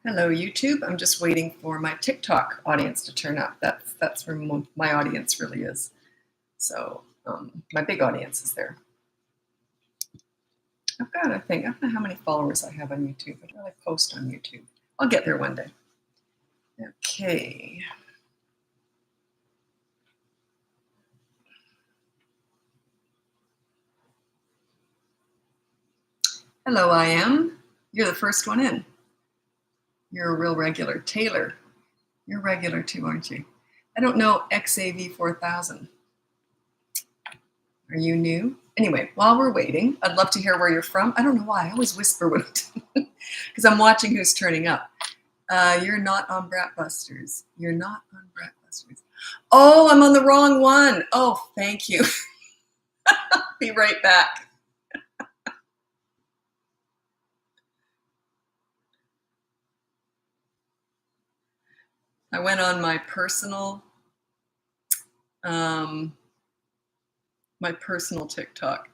Hello, YouTube. I'm just waiting for my TikTok audience to turn up. That's where my audience really is. So my big audience is there. I don't know how many followers I have on YouTube. I don't really post on YouTube. I'll get there one day. Okay. Hello, I am. You're the first one in. You're a real regular. Taylor, you're regular too, aren't you? I don't know XAV4000. Are you new? Anyway, while we're waiting, I'd love to hear where you're from. I don't know why. I always whisper when because I'm watching who's turning up. You're not on Bratbusters. You're not on Bratbusters. Oh, I'm on the wrong one. Oh, thank you. Be right back. I went on my personal TikTok.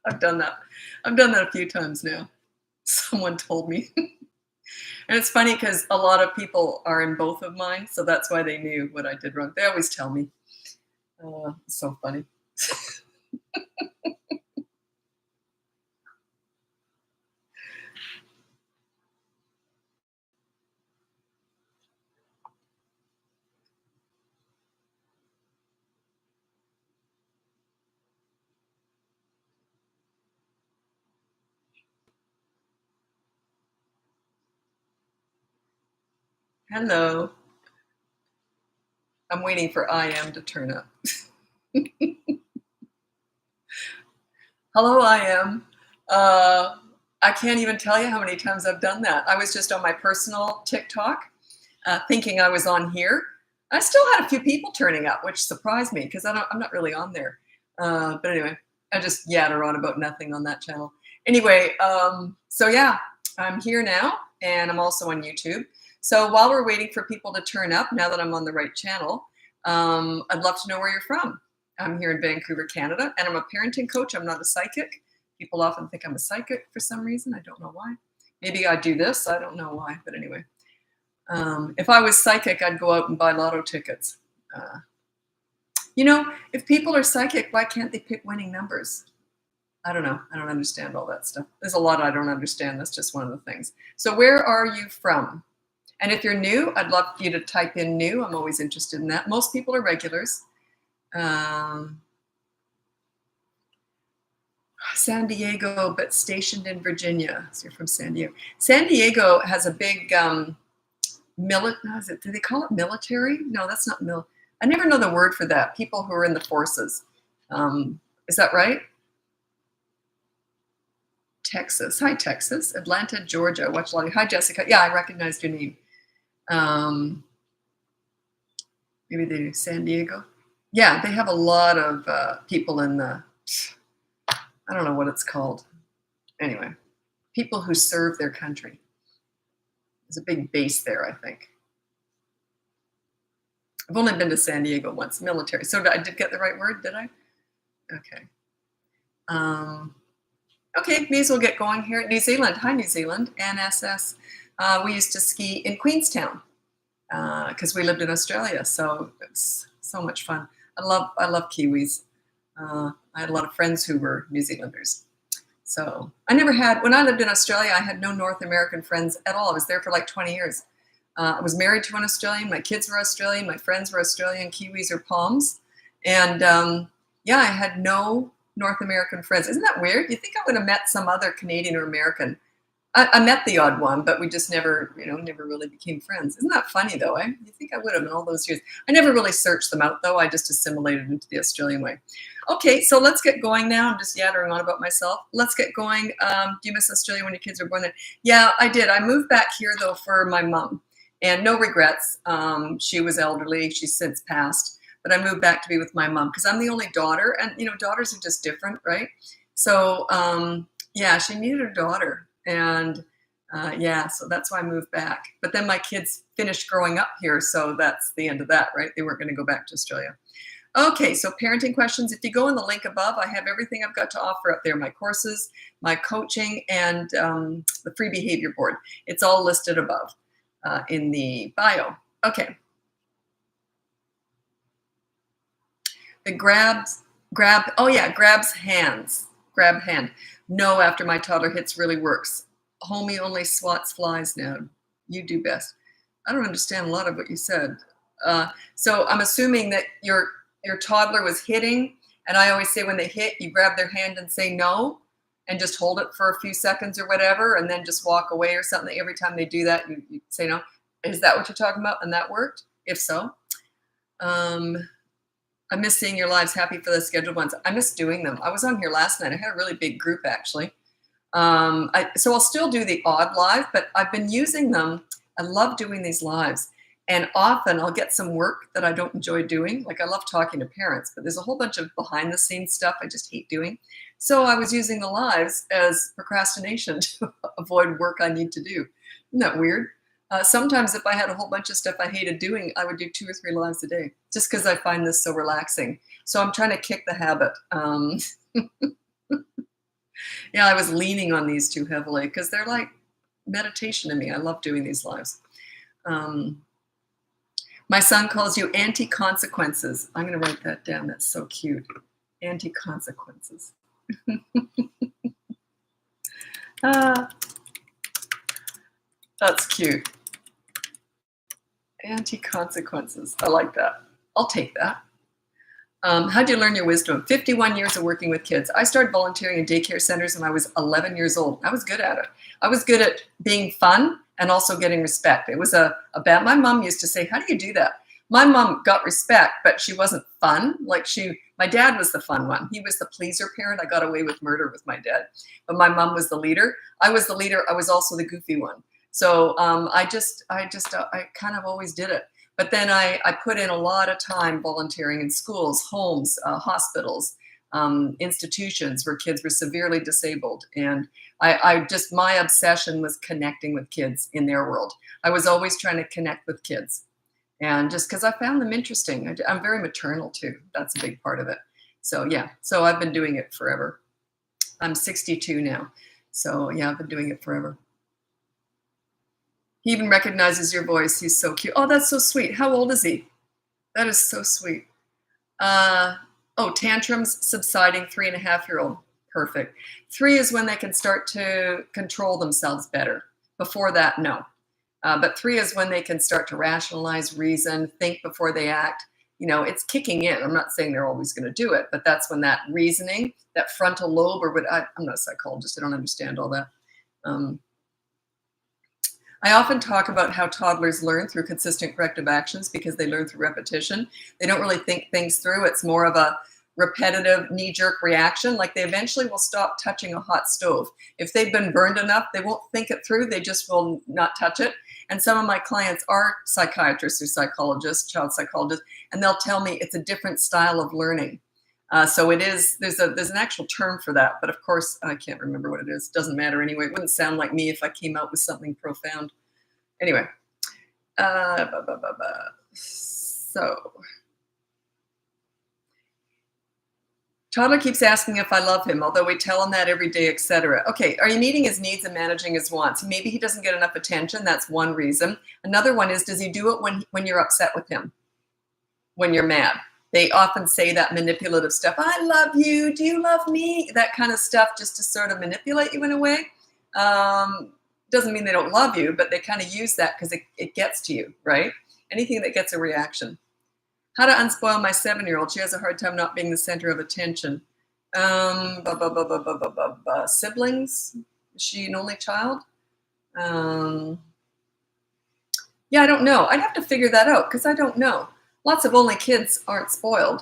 I've done that a few times now. Someone told me. And it's funny because a lot of people are in both of mine, so that's why they knew what I did wrong. They always tell me. It's so funny. Hello. I'm waiting for I am to turn up. Hello, I am. I can't even tell you how many times I've done that. I was just on my personal TikTok thinking I was on here. I still had a few people turning up, which surprised me because I'm not really on there. But anyway, I just yatter on about nothing on that channel. Anyway, so yeah, I'm here now and I'm also on YouTube. So while we're waiting for people to turn up, now that I'm on the right channel, I'd love to know where you're from. I'm here in Vancouver, Canada, and I'm a parenting coach. I'm not a psychic. People often think I'm a psychic for some reason. I don't know why. Maybe I do this. I don't know why, but anyway. If I was psychic, I'd go out and buy lotto tickets. If people are psychic, why can't they pick winning numbers? I don't know. I don't understand all that stuff. There's a lot I don't understand. That's just one of the things. So where are you from? And if you're new, I'd love you to type in new. I'm always interested in that. Most people are regulars. San Diego, but stationed in Virginia. So you're from San Diego. San Diego has a big do they call it military? No, that's not I never know the word for that. People who are in the forces. Is that right? Texas. Hi, Texas. Atlanta, Georgia. Watch a lot of. Hi, Jessica. Yeah, I recognized your name. Maybe they do San Diego. Yeah, they have a lot of people in the, I don't know what it's called. Anyway, people who serve their country. There's a big base there, I think. I've only been to San Diego once, military. So I did get the right word, did I? Okay. Okay, may as well get going here. New Zealand. Hi, New Zealand. NSS. We used to ski in Queenstown because we lived in Australia. So it's so much fun. I love Kiwis. I had a lot of friends who were New Zealanders. So when I lived in Australia, I had no North American friends at all. I was there for like 20 years. I was married to an Australian. My kids were Australian. My friends were Australian. Kiwis or Palms. And yeah, I had no North American friends. Isn't that weird? You think I would have met some other Canadian or American? I met the odd one, but we just never really became friends. Isn't that funny though? You think I would have in all those years. I never really searched them out though. I just assimilated into the Australian way. Okay, so let's get going now. I'm just yattering on about myself. Let's get going. Do you miss Australia when your kids were born there? Yeah, I did. I moved back here though for my mom, and no regrets. She was elderly. She's since passed, but I moved back to be with my mom because I'm the only daughter, and daughters are just different, right? So yeah, she needed a daughter. And yeah, so that's why I moved back. But then my kids finished growing up here, so that's the end of that, right? They weren't going to go back to Australia. Okay, so parenting questions. If you go in the link above, I have everything I've got to offer up there, my courses, my coaching, and the free behavior board. It's all listed above in the bio. Okay. The oh yeah, grabs hands. Grab hand. No, after my toddler hits really works. Homie only swats flies now. You do best. I don't understand a lot of what you said. So I'm assuming that your toddler was hitting, and I always say when they hit, you grab their hand and say no, and just hold it for a few seconds or whatever, and then just walk away or something. Every time they do that, you say no. Is that what you're talking about? And that worked? If so, um, I miss seeing your lives. Happy for the scheduled ones. I miss doing them. I was on here last night. I had a really big group actually. So I'll still do the odd live, but I've been using them. I love doing these lives. And often I'll get some work that I don't enjoy doing. Like I love talking to parents, but there's a whole bunch of behind the scenes stuff I just hate doing. So I was using the lives as procrastination to avoid work I need to do. Isn't that weird? Sometimes if I had a whole bunch of stuff I hated doing, I would do 2 or 3 lives a day just because I find this so relaxing. So I'm trying to kick the habit. Yeah, I was leaning on these too heavily because they're like meditation to me. I love doing these lives. My son calls you anti-consequences. I'm going to write that down. That's so cute. Anti-consequences. That's cute. Anti-consequences. I like that. I'll take that. How'd you learn your wisdom? 51 years of working with kids. I started volunteering in daycare centers when I was 11 years old. I was good at it. I was good at being fun and also getting respect. It was a bad. My mom used to say, how do you do that? My mom got respect, but she wasn't fun. My dad was the fun one. He was the pleaser parent. I got away with murder with my dad, but my mom was the leader. I was the leader. I was also the goofy one. So I kind of always did it. But then I put in a lot of time volunteering in schools, homes, hospitals, institutions where kids were severely disabled. And my obsession was connecting with kids in their world. I was always trying to connect with kids. And just because I found them interesting. I'm very maternal too. That's a big part of it. So yeah, so I've been doing it forever. I'm 62 now. So yeah, I've been doing it forever. He even recognizes your voice. He's so cute. Oh, that's so sweet. How old is he? That is so sweet. Tantrums subsiding, 3.5-year-old. Perfect. 3 is when they can start to control themselves better. Before that, no. But 3 is when they can start to rationalize, reason, think before they act. You know, it's kicking in. I'm not saying they're always going to do it, but that's when that reasoning, that frontal lobe, I'm not a psychologist. I don't understand all that. I often talk about how toddlers learn through consistent corrective actions because they learn through repetition. They don't really think things through. It's more of a repetitive knee-jerk reaction. Like they eventually will stop touching a hot stove. If they've been burned enough, they won't think it through. They just will not touch it. And some of my clients are psychiatrists or psychologists, child psychologists, and they'll tell me it's a different style of learning. So it is, there's an actual term for that, but of course I can't remember what it is. It doesn't matter anyway. It wouldn't sound like me if I came out with something profound. Anyway, so toddler keeps asking if I love him, although we tell him that every day, etc. Okay, are you meeting his needs and managing his wants? Maybe he doesn't get enough attention. That's one reason. Another one is, does he do it when you're upset with him, when you're mad? They often say that manipulative stuff. I love you. Do you love me? That kind of stuff just to sort of manipulate you in a way. Doesn't mean they don't love you, but they kind of use that because it gets to you, right? Anything that gets a reaction. How to unspoil my 7-year-old. She has a hard time not being the center of attention. Siblings? Is she an only child? Yeah, I don't know. I'd have to figure that out because I don't know. Lots of only kids aren't spoiled.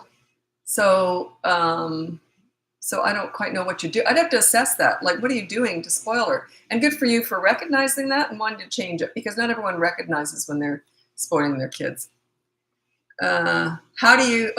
So I don't quite know what you do. I'd have to assess that. Like, what are you doing to spoil her? And good for you for recognizing that and wanting to change it, because not everyone recognizes when they're spoiling their kids. How do you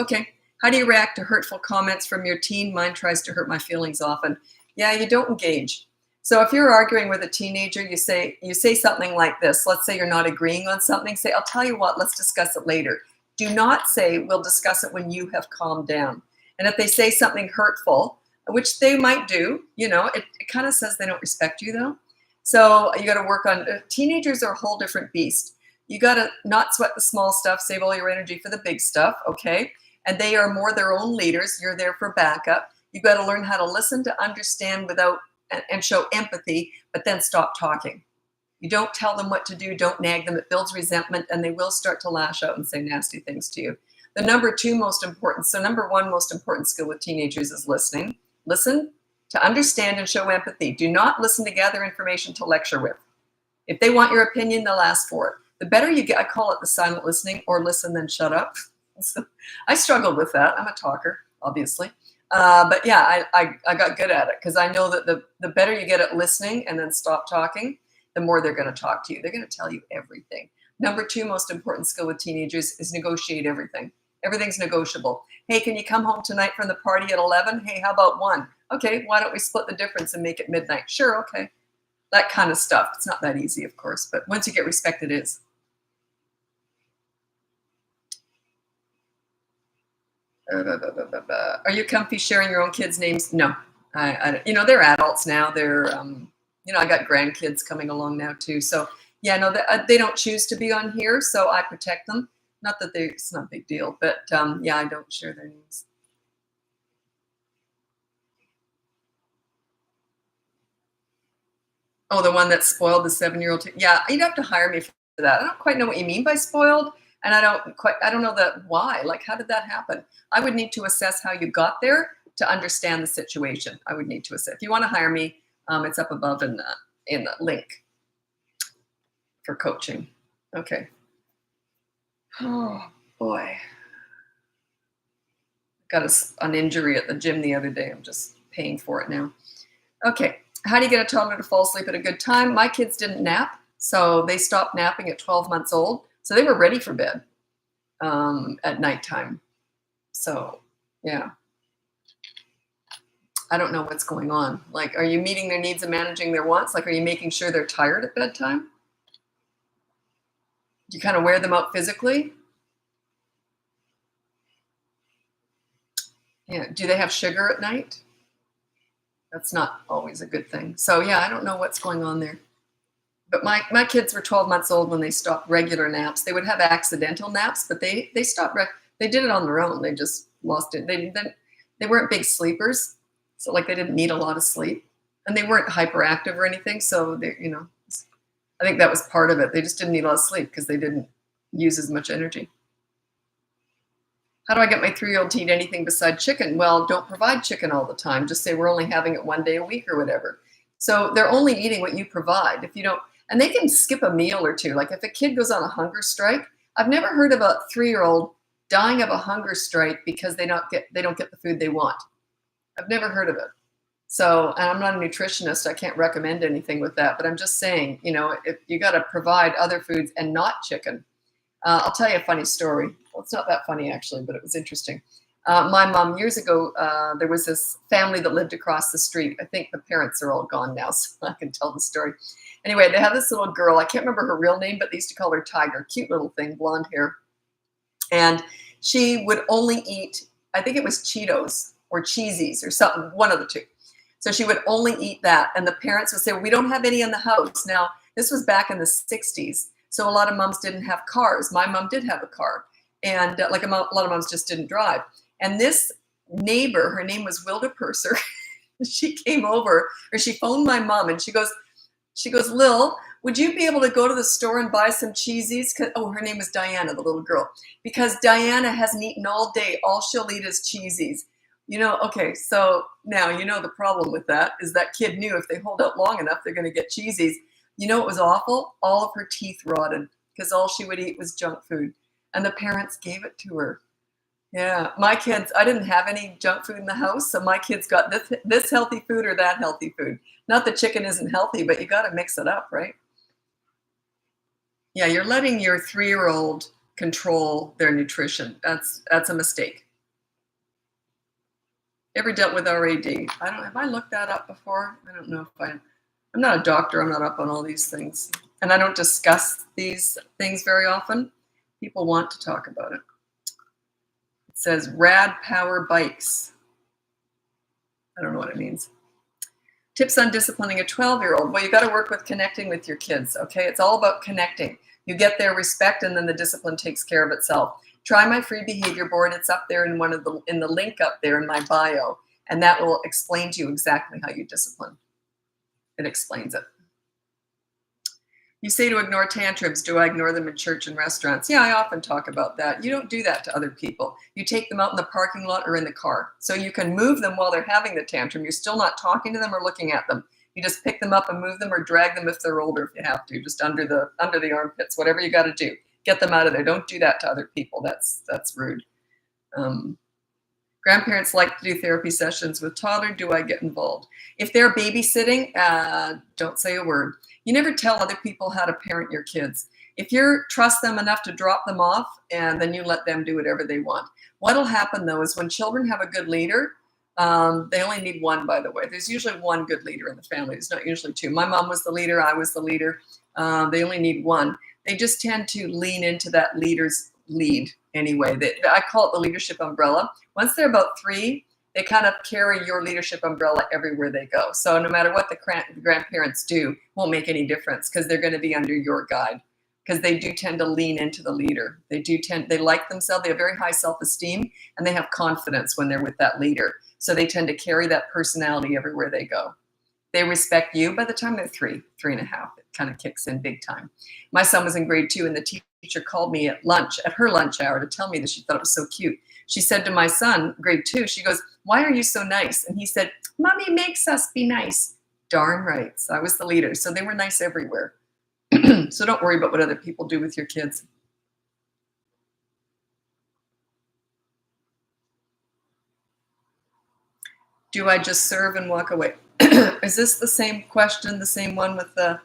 react to hurtful comments from your teen? Mine tries to hurt my feelings often. Yeah, you don't engage. So if you're arguing with a teenager, you say something like this. Let's say you're not agreeing on something. Say, I'll tell you what, let's discuss it later. Do not say, we'll discuss it when you have calmed down. And if they say something hurtful, which they might do, it kind of says they don't respect you though. So you got to work on, teenagers are a whole different beast. You got to not sweat the small stuff, save all your energy for the big stuff, okay? And they are more their own leaders. You're there for backup. You've got to learn how to listen, to understand without, and show empathy, but then stop talking. You don't tell them what to do, don't nag them. It builds resentment, and they will start to lash out and say nasty things to you. The number one most important skill with teenagers is listening. Listen to understand and show empathy. Do not listen to gather information to lecture with. If they want your opinion, they'll ask for it. The better you get, I call it the silent listening, or listen then shut up. So I struggled with that. I'm a talker, obviously. But yeah, I got good at it, because I know that the better you get at listening and then stop talking, the more they're going to talk to you. They're going to tell you everything. Number two most important skill with teenagers is negotiate everything. Everything's negotiable. Hey, can you come home tonight from the party at 11? Hey, how about 1? Okay, why don't we split the difference and make it midnight? Sure, okay. That kind of stuff. It's not that easy, of course, but once you get respect, it is. Are you comfy sharing your own kids' names? No. I they're adults now. They're, I got grandkids coming along now too. So yeah, no, they don't choose to be on here, so I protect them. Not that it's not a big deal, but yeah, I don't share their names. Oh, the one that spoiled the 7-year-old. Yeah, you'd have to hire me for that. I don't quite know what you mean by spoiled, and I don't know why. Like, how did that happen? I would need to assess how you got there to understand the situation. I would need to assess. If you want to hire me, it's up above in the link for coaching. Okay. Oh boy, got an injury at the gym the other day. I'm just paying for it now. Okay. How do you get a toddler to fall asleep at a good time? My kids didn't nap, so they stopped napping at 12 months old. So they were ready for bed at nighttime. So, yeah. I don't know what's going on. Like, are you meeting their needs and managing their wants? Like, are you making sure they're tired at bedtime? Do you kind of wear them out physically? Yeah. Do they have sugar at night? That's not always a good thing. So yeah, I don't know what's going on there. But my kids were 12 months old when they stopped regular naps. They would have accidental naps, but they stopped. They did it on their own. They just lost it. They weren't big sleepers, so like they didn't need a lot of sleep, and they weren't hyperactive or anything. So I think that was part of it. They just didn't need a lot of sleep because they didn't use as much energy. How do I get my 3-year-old to eat anything besides chicken? Well, don't provide chicken all the time. Just say we're only having it 1 day a week or whatever. So they're only eating what you provide. If you don't, and they can skip a meal or two. Like if a kid goes on a hunger strike, I've never heard of a 3-year-old dying of a hunger strike because they don't get the food they want. I've never heard of it. So, and I'm not a nutritionist. I can't recommend anything with that. But I'm just saying, if you got to provide other foods and not chicken. I'll tell you a funny story. Well, it's not that funny, actually, but it was interesting. My mom, years ago, there was this family that lived across the street. I think the parents are all gone now, so I can tell the story. Anyway, they have this little girl. I can't remember her real name, but they used to call her Tiger. Cute little thing, blonde hair. And she would only eat, I think it was Cheetos or Cheesies or something, one of the two. So she would only eat that. And the parents would say, well, we don't have any in the house. Now, this was back in the 60s. So a lot of moms didn't have cars. My mom did have a car. And a lot of moms just didn't drive. And this neighbor, her name was Wilda Purser. She came over, or she phoned my mom, and she goes, Lil, would you be able to go to the store and buy some cheesies? Oh, her name was Diana, the little girl. Because Diana hasn't eaten all day. All she'll eat is cheesies. Okay, so now the problem with that is that kid knew if they hold out long enough, they're going to get cheesies. It was awful? All of her teeth rotted because all she would eat was junk food. And the parents gave it to her. Yeah, my kids, I didn't have any junk food in the house, so my kids got this healthy food or that healthy food. Not that chicken isn't healthy, but you got to mix it up, right? Yeah, you're letting your 3-year-old control their nutrition. That's a mistake. Ever dealt with RAD? Have I looked that up before? I don't know if I'm not a doctor. I'm not up on all these things. And I don't discuss these things very often. People want to talk about it. It says rad power bikes. I don't know what it means. Tips on disciplining a 12-year-old. Well, you got to work with connecting with your kids, okay? It's all about connecting. You get their respect, and then the discipline takes care of itself. Try my free behavior board. It's up there in the link up there in my bio, and that will explain to you exactly how you discipline. It explains it. You say to ignore tantrums. Do I ignore them in church and restaurants? Yeah, I often talk about that. You don't do that to other people. You take them out in the parking lot or in the car. So you can move them while they're having the tantrum. You're still not talking to them or looking at them. You just pick them up and move them, or drag them if they're older, if you have to, just under the armpits, whatever you got to do. Get them out of there. Don't do that to other people. That's rude. Grandparents like to do therapy sessions with toddler. Do I get involved? If they're babysitting, don't say a word. You never tell other people how to parent your kids. If you trust them enough to drop them off, and then you let them do whatever they want. What'll happen though is when children have a good leader, they only need one, by the way. There's usually one good leader in the family. There's not usually two. My mom was the leader. I was the leader. They only need one. They just tend to lean into that leader's lead anyway. I call it the leadership umbrella. Once they're about 3, they kind of carry your leadership umbrella everywhere they go. So no matter what the grandparents do, won't make any difference, because they're going to be under your guide, because they do tend to lean into the leader. They like themselves. They have very high self-esteem, and they have confidence when they're with that leader. So they tend to carry that personality everywhere they go. They respect you by the time they're 3, 3.5. It kind of kicks in big time. My son was in grade 2, and the teacher called me at her lunch hour, to tell me that she thought it was so cute. She said to my son, grade 2, she goes, "Why are you so nice?" And he said, "Mommy makes us be nice." Darn right. So I was the leader. So they were nice everywhere. So don't worry about what other people do with your kids. Do I just serve and walk away? Is this the same question, the same one with the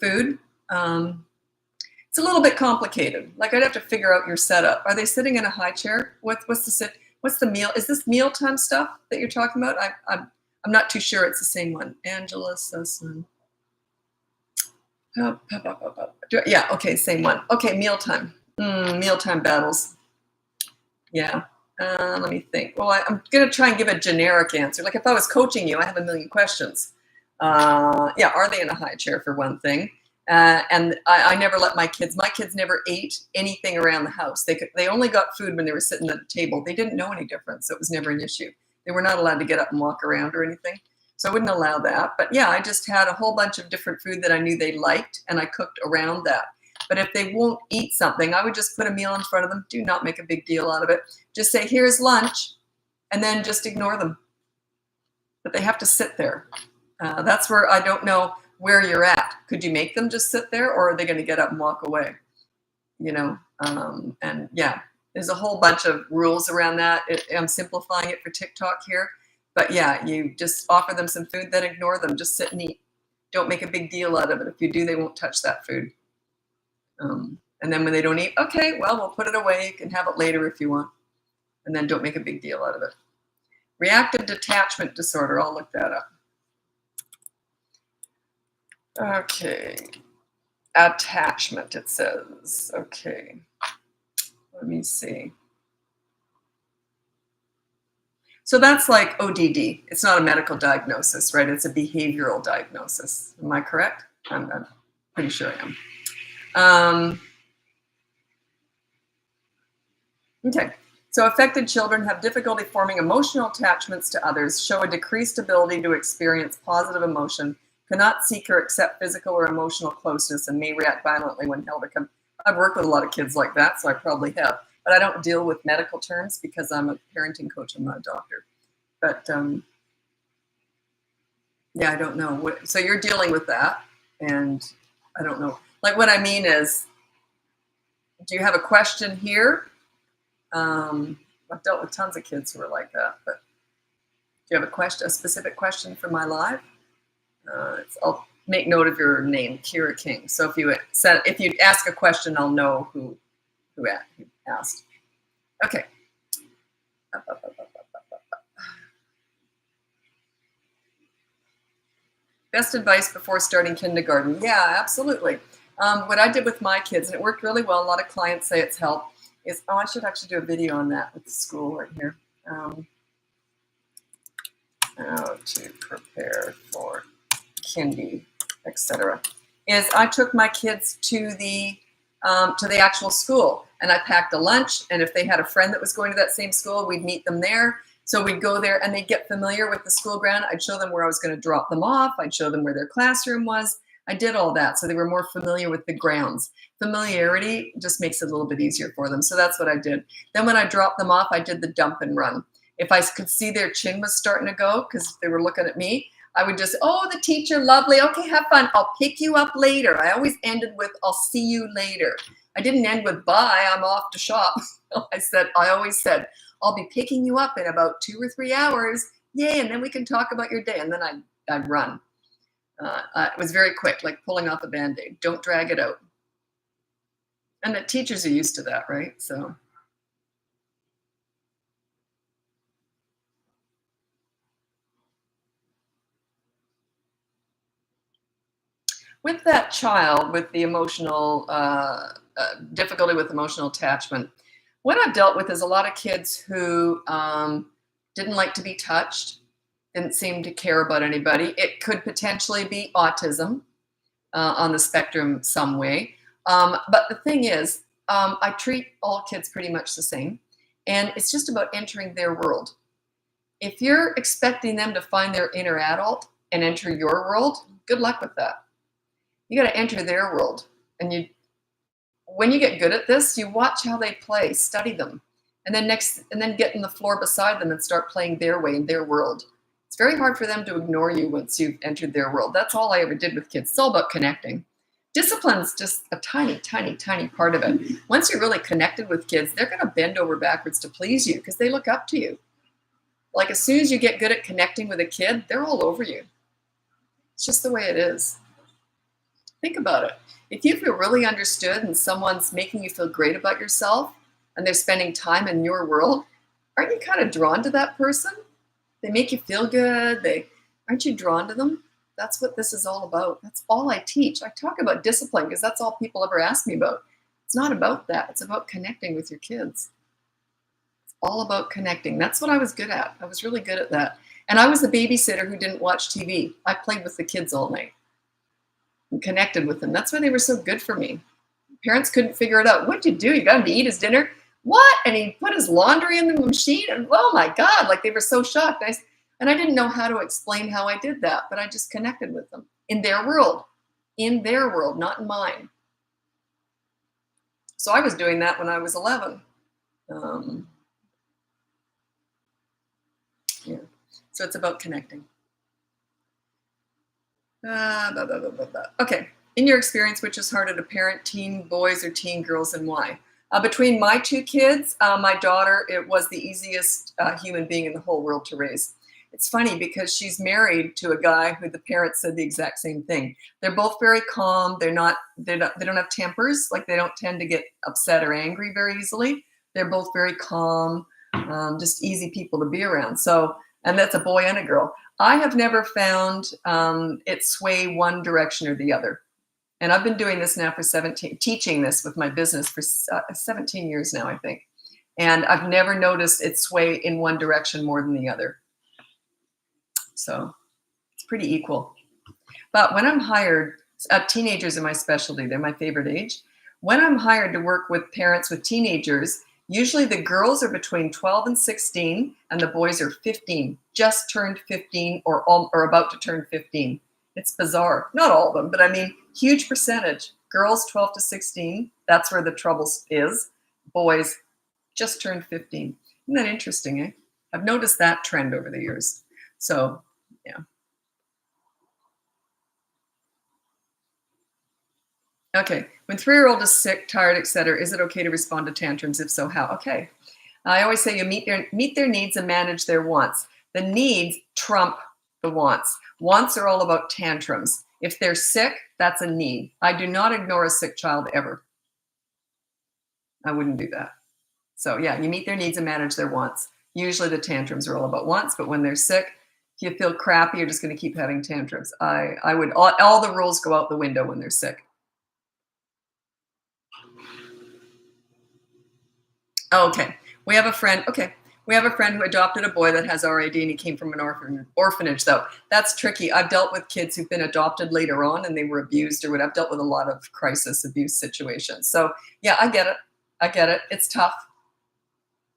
food? It's a little bit complicated. Like, I'd have to figure out your setup. Are they sitting in a high chair? What's the meal? Is this mealtime stuff that you're talking about? I'm not too sure it's the same one. Angela Sussman. Yeah, okay, same one. Okay, mealtime. Mealtime battles. Yeah. Let me think. Well, I'm going to try and give a generic answer. Like, if I was coaching you, I have a million questions. Yeah, are they in a high chair, for one thing? And I never let my kids never ate anything around the house. They only got food when they were sitting at the table. They didn't know any difference, so it was never an issue. They were not allowed to get up and walk around or anything. So I wouldn't allow that. But yeah, I just had a whole bunch of different food that I knew they liked, and I cooked around that. But if they won't eat something, I would just put a meal in front of them. Do not make a big deal out of it. Just say, "Here's lunch," and then just ignore them. But they have to sit there. That's where I don't know where you're at. Could you make them just sit there, or are they going to get up and walk away? And yeah, there's a whole bunch of rules around that. I'm simplifying it for TikTok here. But yeah, you just offer them some food, then ignore them. Just sit and eat. Don't make a big deal out of it. If you do, they won't touch that food. And then when they don't eat, okay, well, we'll put it away. You can have it later if you want. And then don't make a big deal out of it. Reactive detachment disorder. I'll look that up. Okay. Attachment, it says. Okay. Let me see. So that's like ODD. It's not a medical diagnosis, right? It's a behavioral diagnosis. Am I correct? I'm pretty sure I am. Okay. So affected children have difficulty forming emotional attachments to others, show a decreased ability to experience positive emotion, cannot seek or accept physical or emotional closeness, and may react violently when held accountable. I've worked with a lot of kids like that, so I probably have. But I don't deal with medical terms because I'm a parenting coach. I'm not a doctor. But yeah, I don't know. So you're dealing with that, and I don't know. Like, what I mean is, do you have a question here? I've dealt with tons of kids who are like that. But do you have a specific question for my live? I'll make note of your name, Kira King. So if you ask a question, I'll know who asked. Okay. Best advice before starting kindergarten? Yeah, absolutely. What I did with my kids, and it worked really well, a lot of clients say it's helped, is, oh, I should actually do a video on that with the school right here. How to prepare for kindy, etc. Is I took my kids to the actual school, and I packed a lunch, and if they had a friend that was going to that same school, we'd meet them there. So we'd go there and they'd get familiar with the school ground. I'd show them where I was going to drop them off. I'd show them where their classroom was. I did all that so they were more familiar with the grounds. Familiarity just makes it a little bit easier for them. So that's what I did. Then when I dropped them off, I did the dump and run. If I could see their chin was starting to go because they were looking at me, I would just, oh, the teacher, lovely. Okay, have fun. I'll pick you up later. I always ended with, I'll see you later. I didn't end with, bye, I'm off to shop. I always said, I'll be picking you up in about 2 or 3 hours. Yay, and then we can talk about your day. And then I'd run. It was very quick, like pulling off a Band-Aid. Don't drag it out. And the teachers are used to that, right? So. With that child with the emotional difficulty with emotional attachment, what I've dealt with is a lot of kids who didn't like to be touched, didn't seem to care about anybody. It could potentially be autism on the spectrum some way. But the thing is, I treat all kids pretty much the same, and it's just about entering their world. If you're expecting them to find their inner adult and enter your world, good luck with that. You got to enter their world. And when you get good at this, you watch how they play, study them, and then get in the floor beside them and start playing their way in their world. It's very hard for them to ignore you once you've entered their world. That's all I ever did with kids. It's all about connecting. Discipline's just a tiny, tiny, tiny part of it. Once you're really connected with kids, they're going to bend over backwards to please you because they look up to you. Like as soon as you get good at connecting with a kid, they're all over you. It's just the way it is. Think about it. If you feel really understood and someone's making you feel great about yourself and they're spending time in your world, aren't you kind of drawn to that person? They make you feel good. Aren't you drawn to them? That's what this is all about. That's all I teach. I talk about discipline because that's all people ever ask me about. It's not about that. It's about connecting with your kids. It's all about connecting. That's what I was good at. I was really good at that. And I was the babysitter who didn't watch TV. I played with the kids all night and connected with them. That's why they were so good for me. Parents couldn't figure it out. What'd you do? You got him to eat his dinner? What? And he put his laundry in the machine? And oh my God, like they were so shocked. And I didn't know how to explain how I did that, but I just connected with them in their world, not in mine. So I was doing that when I was 11. Yeah. So it's about connecting. Okay. In your experience, which is harder to parent, teen boys or teen girls, and why? Between my two kids, my daughter, it was the easiest human being in the whole world to raise. It's funny because she's married to a guy who the parents said the exact same thing. They're both very calm. They don't have tempers. Like they don't tend to get upset or angry very easily. They're both very calm, just easy people to be around. So, and that's a boy and a girl. I have never found it sway one direction or the other. And I've been doing this now for teaching this with my business for 17 years now, I think. And I've never noticed it sway in one direction more than the other. So it's pretty equal. But when I'm hired, teenagers are my specialty. They're my favorite age. When I'm hired to work with parents with teenagers, usually the girls are between 12 and 16 and the boys are 15, just turned 15 or about to turn 15. It's bizarre. Not all of them, but I mean, huge percentage. Girls 12 to 16, that's where the trouble is. Boys just turned 15. Isn't that interesting, eh? I've noticed that trend over the years. So, yeah. Okay. When 3-year-old is sick, tired, etc., is it okay to respond to tantrums? If so, how? Okay. I always say you meet their needs and manage their wants. The needs trump the wants. Wants are all about tantrums. If they're sick, that's a need. I do not ignore a sick child ever. I wouldn't do that. So yeah, you meet their needs and manage their wants. Usually the tantrums are all about wants, but when they're sick, if you feel crappy, you're just going to keep having tantrums. I would, all the rules go out the window when they're sick. Oh, okay. We have a friend. Okay. We have a friend who adopted a boy that has RAD, and he came from an orphanage, though. That's tricky. I've dealt with kids who've been adopted later on and they were abused or whatever. I've dealt with a lot of crisis abuse situations. So, yeah, I get it. I get it. It's tough.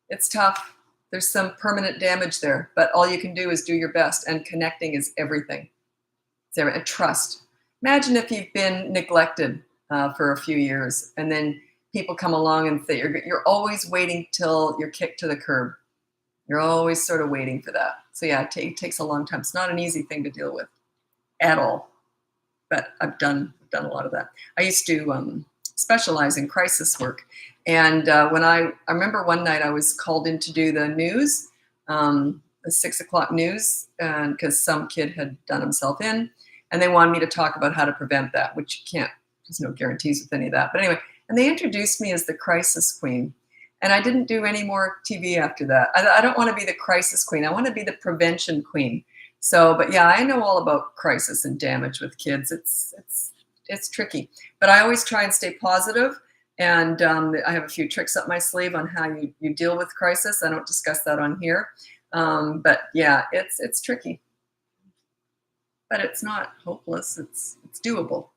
It's tough. There's some permanent damage there, but all you can do is do your best, and connecting is everything. And trust. Imagine if you've been neglected for a few years, and then people come along and say you're always waiting till you're kicked to the curb. You're always sort of waiting for that. So yeah, it takes a long time. It's not an easy thing to deal with at all. But I've done a lot of that. I used to specialize in crisis work, and when I remember one night I was called in to do the news, the 6 o'clock news, and because some kid had done himself in, and they wanted me to talk about how to prevent that, which you can't. There's no guarantees with any of that. But anyway, and they introduced me as the crisis queen. And I didn't do any more TV after that. I don't want to be the crisis queen. I want to be the prevention queen. So, but yeah, I know all about crisis and damage with kids. It's tricky, but I always try and stay positive. And I have a few tricks up my sleeve on how you deal with crisis. I don't discuss that on here, but yeah, it's tricky, but it's not hopeless. It's doable.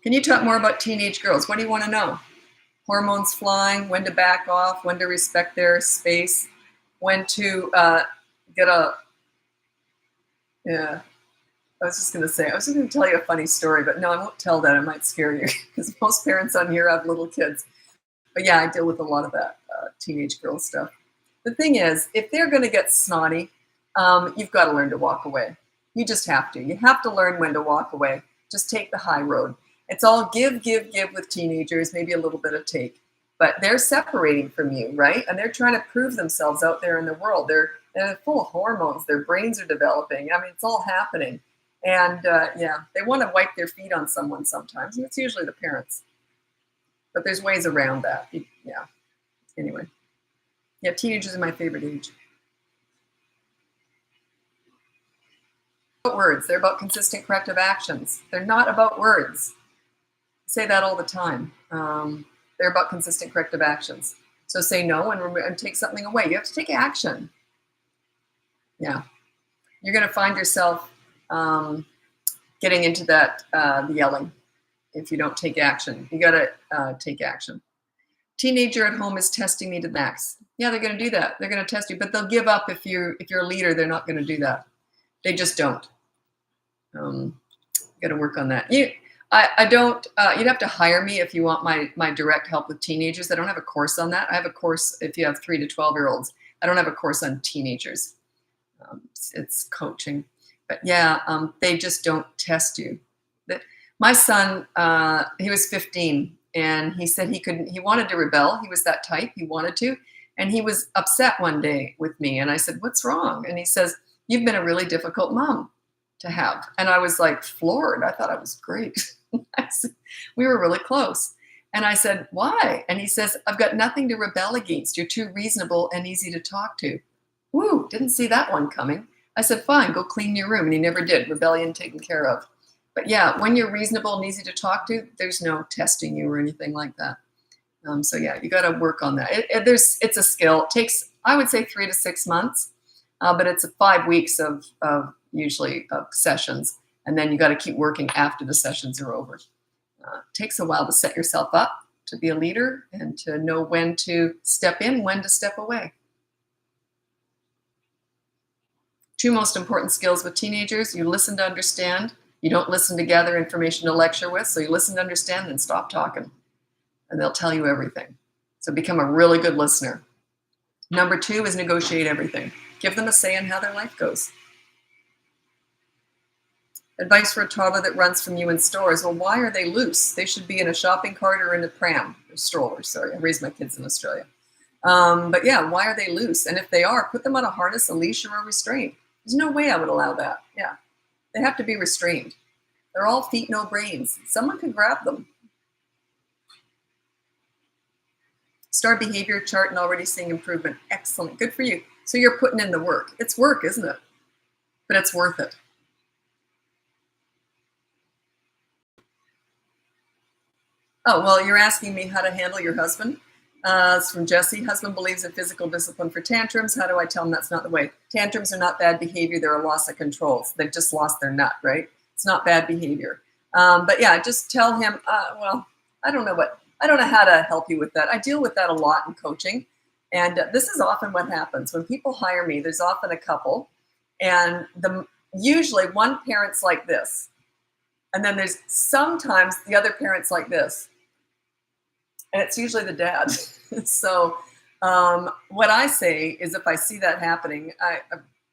Can you talk more about teenage girls? What do you want to know? Hormones flying, when to back off, when to respect their space, when to get a, yeah, I was just going to tell you a funny story, but no, I won't tell that. It might scare you because most parents on here have little kids. But yeah, I deal with a lot of that teenage girl stuff. The thing is, if they're going to get snotty, you've got to learn to walk away. You just have to. You have to learn when to walk away. Just take the high road. It's all give with teenagers, maybe a little bit of take. But they're separating from you, right? And they're trying to prove themselves out there in the world. They're full of hormones. Their brains are developing. I mean, it's all happening. And yeah, they want to wipe their feet on someone sometimes. And it's usually the parents. But there's ways around that. Yeah. Anyway. Yeah, teenagers are my favorite age. Words. They're about consistent corrective actions. They're not about words. I say that all the time. They're about consistent corrective actions. So say no and take something away. You have to take action. Yeah. You're going to find yourself getting into that the yelling if you don't take action. You got to take action. Teenager at home is testing me to the max. Yeah, they're going to do that. They're going to test you, but they'll give up if you're a leader. They're not going to do that. They just don't. Got to work on that. I don't. You'd have to hire me if you want my direct help with teenagers. I don't have a course on that. I have a course if you have 3 to 12-year-olds. I don't have a course on teenagers. It's coaching, but yeah, they just don't test you. My son, he was 15, and he said he wanted to rebel. He was that type. He wanted to, and he was upset one day with me. And I said, "What's wrong?" And he says, "You've been a really difficult mom to have." And I was like floored. I thought I was great. I said, we were really close. And I said, "Why?" And he says, "I've got nothing to rebel against. You're too reasonable and easy to talk to." Woo, didn't see that one coming. I said, "Fine, go clean your room." And he never did. Rebellion taken care of. But yeah, when you're reasonable and easy to talk to, there's no testing you or anything like that. So yeah, you got to work on that. It's a skill. It takes, I would say, 3 to 6 months, but it's 5 weeks of usually sessions, and then you got to keep working after the sessions are over. It takes a while to set yourself up to be a leader and to know when to step in, when to step away. 2 most important skills with teenagers: you listen to understand. You don't listen to gather information to lecture with, so you listen to understand, then stop talking, and they'll tell you everything. So become a really good listener. Number 2 is negotiate everything. Give them a say in how their life goes. Advice for a toddler that runs from you in stores. Well, why are they loose? They should be in a shopping cart or in a pram, or stroller. Sorry, I raised my kids in Australia. But yeah, why are they loose? And if they are, put them on a harness, a leash, or a restraint. There's no way I would allow that. Yeah. They have to be restrained. They're all feet, no brains. Someone can grab them. Start behavior chart and already seeing improvement. Excellent. Good for you. So you're putting in the work. It's work, isn't it? But it's worth it. Oh, well, you're asking me how to handle your husband. It's from Jesse. Husband believes in physical discipline for tantrums. How do I tell him that's not the way? Tantrums are not bad behavior. They're a loss of control. So they've just lost their nut, right? It's not bad behavior. But yeah, just tell him, well, I don't know how to help you with that. I deal with that a lot in coaching. And this is often what happens. When people hire me, there's often a couple. And usually one parent's like this. And then there's sometimes the other parent's like this. And it's usually the dad. So what I say is, if I see that happening, I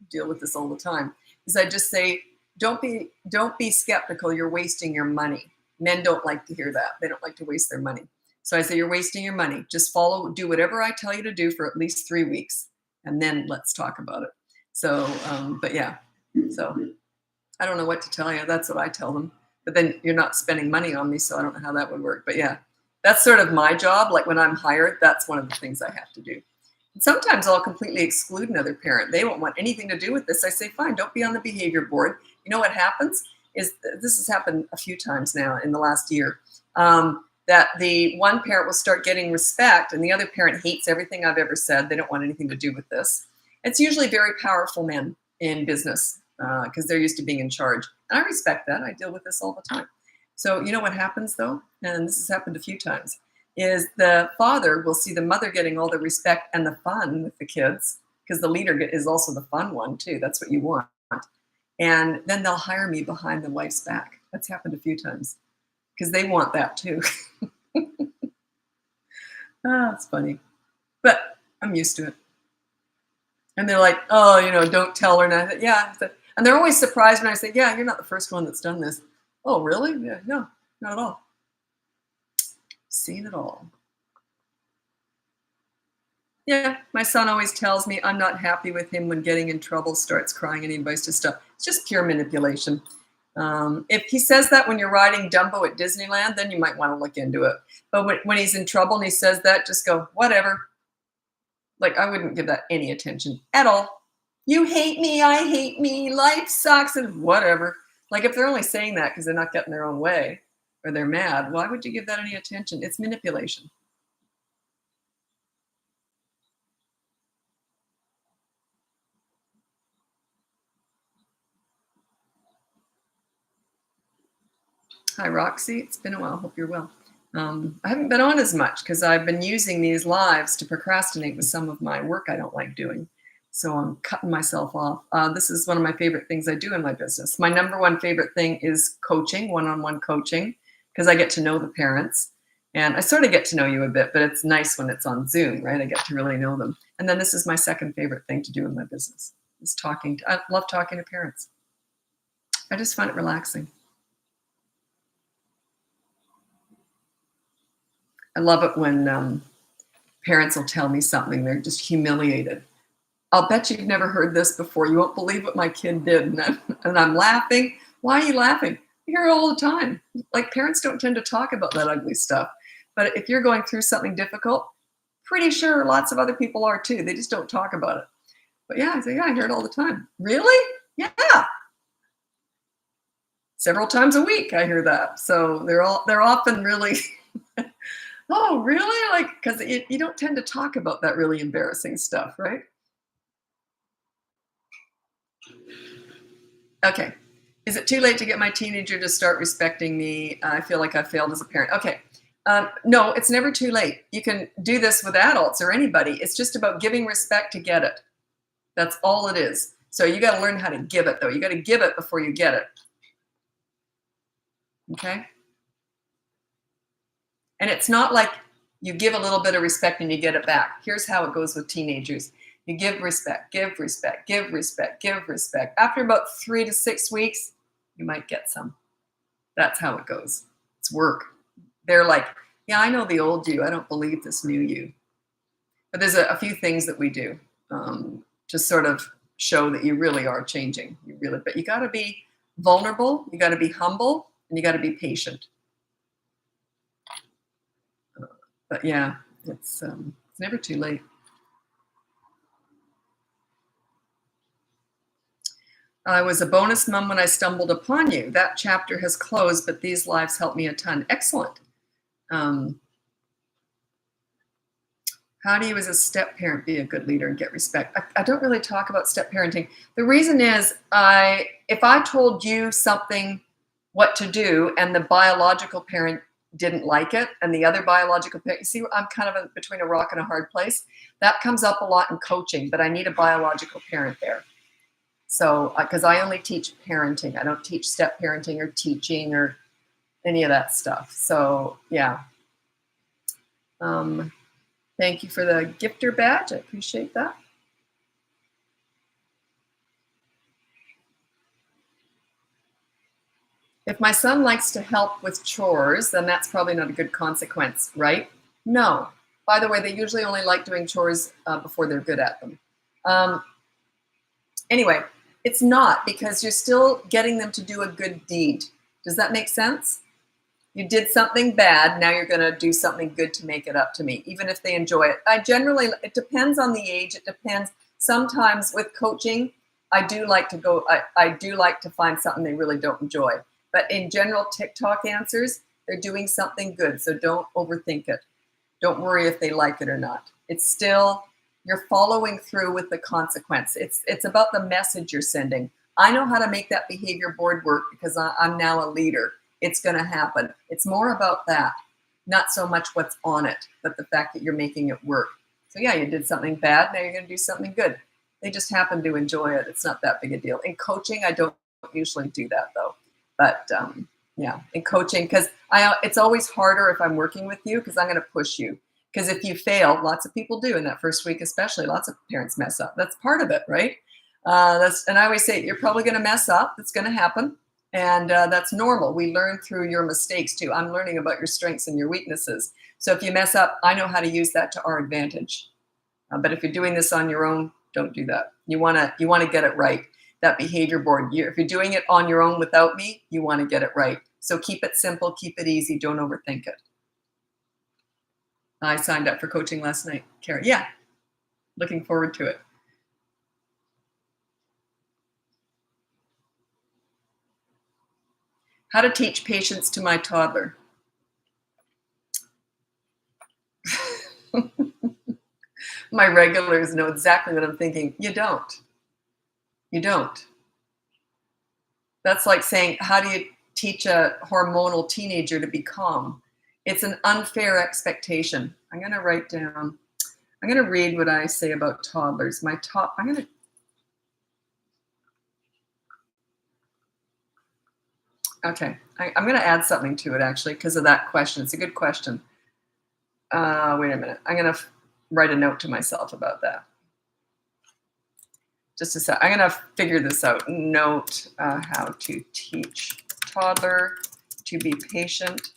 deal with this all the time, is I just say, don't be skeptical. You're wasting your money. Men don't like to hear that. They don't like to waste their money. So I say, you're wasting your money. Just do whatever I tell you to do for at least 3 weeks. And then let's talk about it. So, but yeah, so I don't know what to tell you. That's what I tell them. But then you're not spending money on me. So I don't know how that would work. But yeah, that's sort of my job. Like when I'm hired, that's one of the things I have to do. And sometimes I'll completely exclude another parent. They won't want anything to do with this. I say, fine, don't be on the behavior board. You know what happens is, this has happened a few times now in the last year, that the one parent will start getting respect and the other parent hates everything I've ever said. They don't want anything to do with this. It's usually very powerful men in business because they're used to being in charge. And I respect that. I deal with this all the time. So you know what happens though, and this has happened a few times, is the father will see the mother getting all the respect and the fun with the kids, because the leader is also the fun one too. That's what you want. And then they'll hire me behind the wife's back. That's happened a few times because they want that too. It's funny, but I'm used to it. And they're like, oh, don't tell her. And I said, yeah. And they're always surprised when I say, yeah, you're not the first one that's done this. Oh, really? Yeah, no, not at all. Seen it all. Yeah, my son always tells me I'm not happy with him when getting in trouble, starts crying, and he invites to stuff. It's just pure manipulation. If he says that when you're riding Dumbo at Disneyland, then you might want to look into it. But when he's in trouble and he says that, just go, whatever. Like, I wouldn't give that any attention at all. You hate me, I hate me, life sucks, and whatever. Like, if they're only saying that because they're not getting their own way or they're mad, why would you give that any attention? It's manipulation. Hi, Roxy. It's been a while. Hope you're well. I haven't been on as much because I've been using these lives to procrastinate with some of my work I don't like doing. So I'm cutting myself off. This is one of my favorite things I do in my business. My number one favorite thing is coaching, one-on-one coaching, because I get to know the parents. And I sort of get to know you a bit, but it's nice when it's on Zoom, right? I get to really know them. And then this is my second favorite thing to do in my business, is talking. I love talking to parents. I just find it relaxing. I love it when parents will tell me something. They're just humiliated. I'll bet you've never heard this before. You won't believe what my kid did. And I'm laughing. Why are you laughing? I hear it all the time. Like, parents don't tend to talk about that ugly stuff. But if you're going through something difficult, pretty sure lots of other people are too. They just don't talk about it. But yeah, I say, yeah, I hear it all the time. Really? Yeah. Several times a week I hear that. So they're often really... Oh, really? Like, because you don't tend to talk about that really embarrassing stuff, right? Okay. Is it too late to get my teenager to start respecting me? I feel like I failed as a parent. Okay. No, it's never too late. You can do this with adults or anybody. It's just about giving respect to get it. That's all it is. So you got to learn how to give it, though. You got to give it before you get it. Okay? And it's not like you give a little bit of respect and you get it back. Here's how it goes with teenagers. You give respect, give respect, give respect, give respect. After about 3 to 6 weeks, you might get some. That's how it goes. It's work. They're like, yeah, I know the old you. I don't believe this new you. But there's a few things that we do to sort of show that you really are changing. But you got to be vulnerable. You got to be humble, and you got to be patient. But yeah, it's never too late. I was a bonus mom when I stumbled upon you. That chapter has closed, but these lives helped me a ton. Excellent. How do you as a step parent be a good leader and get respect? I don't really talk about step parenting. The reason is if I told you something, what to do, and the biological parent didn't like it, and the other biological parent, you see, I'm kind of between a rock and a hard place. That comes up a lot in coaching, but I need a biological parent there. So, because I only teach parenting, I don't teach step parenting or teaching or any of that stuff. So, yeah. Thank you for the gifter badge. I appreciate that. If my son likes to help with chores, then that's probably not a good consequence, right? No. By the way, they usually only like doing chores before they're good at them. Anyway, it's not, because you're still getting them to do a good deed. Does that make sense? You did something bad, now you're going to do something good to make it up to me, even if they enjoy it. It depends on the age. It depends. Sometimes with coaching, I do like to find something they really don't enjoy. But in general, TikTok answers, they're doing something good. So don't overthink it. Don't worry if they like it or not. It's still, you're following through with the consequence. It's about the message you're sending. I know how to make that behavior board work because I'm now a leader. It's going to happen. It's more about that, not so much what's on it, but the fact that you're making it work. So yeah, you did something bad. Now you're going to do something good. They just happen to enjoy it. It's not that big a deal. In coaching, I don't usually do that though. But yeah, in coaching, because it's always harder if I'm working with you because I'm going to push you. Because if you fail, lots of people do in that first week, especially lots of parents mess up. That's part of it, right? And I always say, you're probably going to mess up. It's going to happen. And that's normal. We learn through your mistakes too. I'm learning about your strengths and your weaknesses. So if you mess up, I know how to use that to our advantage. But if you're doing this on your own, don't do that. You want to get it right. That behavior board, if you're doing it on your own without me, you want to get it right. So keep it simple, keep it easy, don't overthink it. I signed up for coaching last night, Karen. Yeah, looking forward to it. How to teach patience to my toddler. My regulars know exactly what I'm thinking. You don't. You don't. That's like saying, how do you teach a hormonal teenager to be calm? It's an unfair expectation. I'm going to write down, I'm going to read what I say about toddlers. Okay, I'm going to add something to it actually because of that question. It's a good question. Wait a minute. I'm going to write a note to myself about that. Just a sec. I'm going to figure this out. Note how to teach toddler to be patient, ?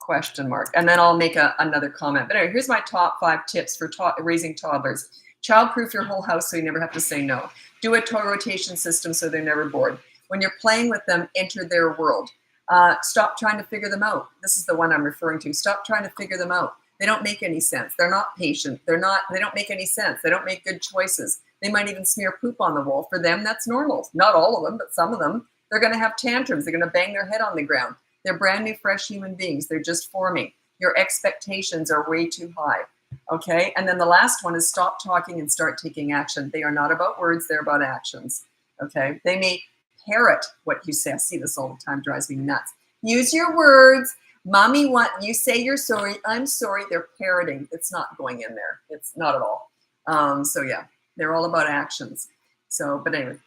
And then I'll make another comment. But anyway, here's my top 5 tips for raising toddlers. Child-proof your whole house so you never have to say no. Do a toy rotation system so they're never bored. When you're playing with them, enter their world. Stop trying to figure them out. This is the one I'm referring to. Stop trying to figure them out. They don't make any sense. They're not patient. They don't make any sense. They don't make good choices. They might even smear poop on the wall. For them, that's normal. Not all of them, but some of them. They're going to have tantrums. They're going to bang their head on the ground. They're brand new, fresh human beings. They're just forming. Your expectations are way too high. Okay? And then the last one is stop talking and start taking action. They are not about words. They're about actions. Okay? They may parrot what you say. I see this all the time. Drives me nuts. Use your words. Mommy you say you're sorry. I'm sorry. They're parroting. It's not going in there. It's not at all. So yeah, they're all about actions. So, but anyway,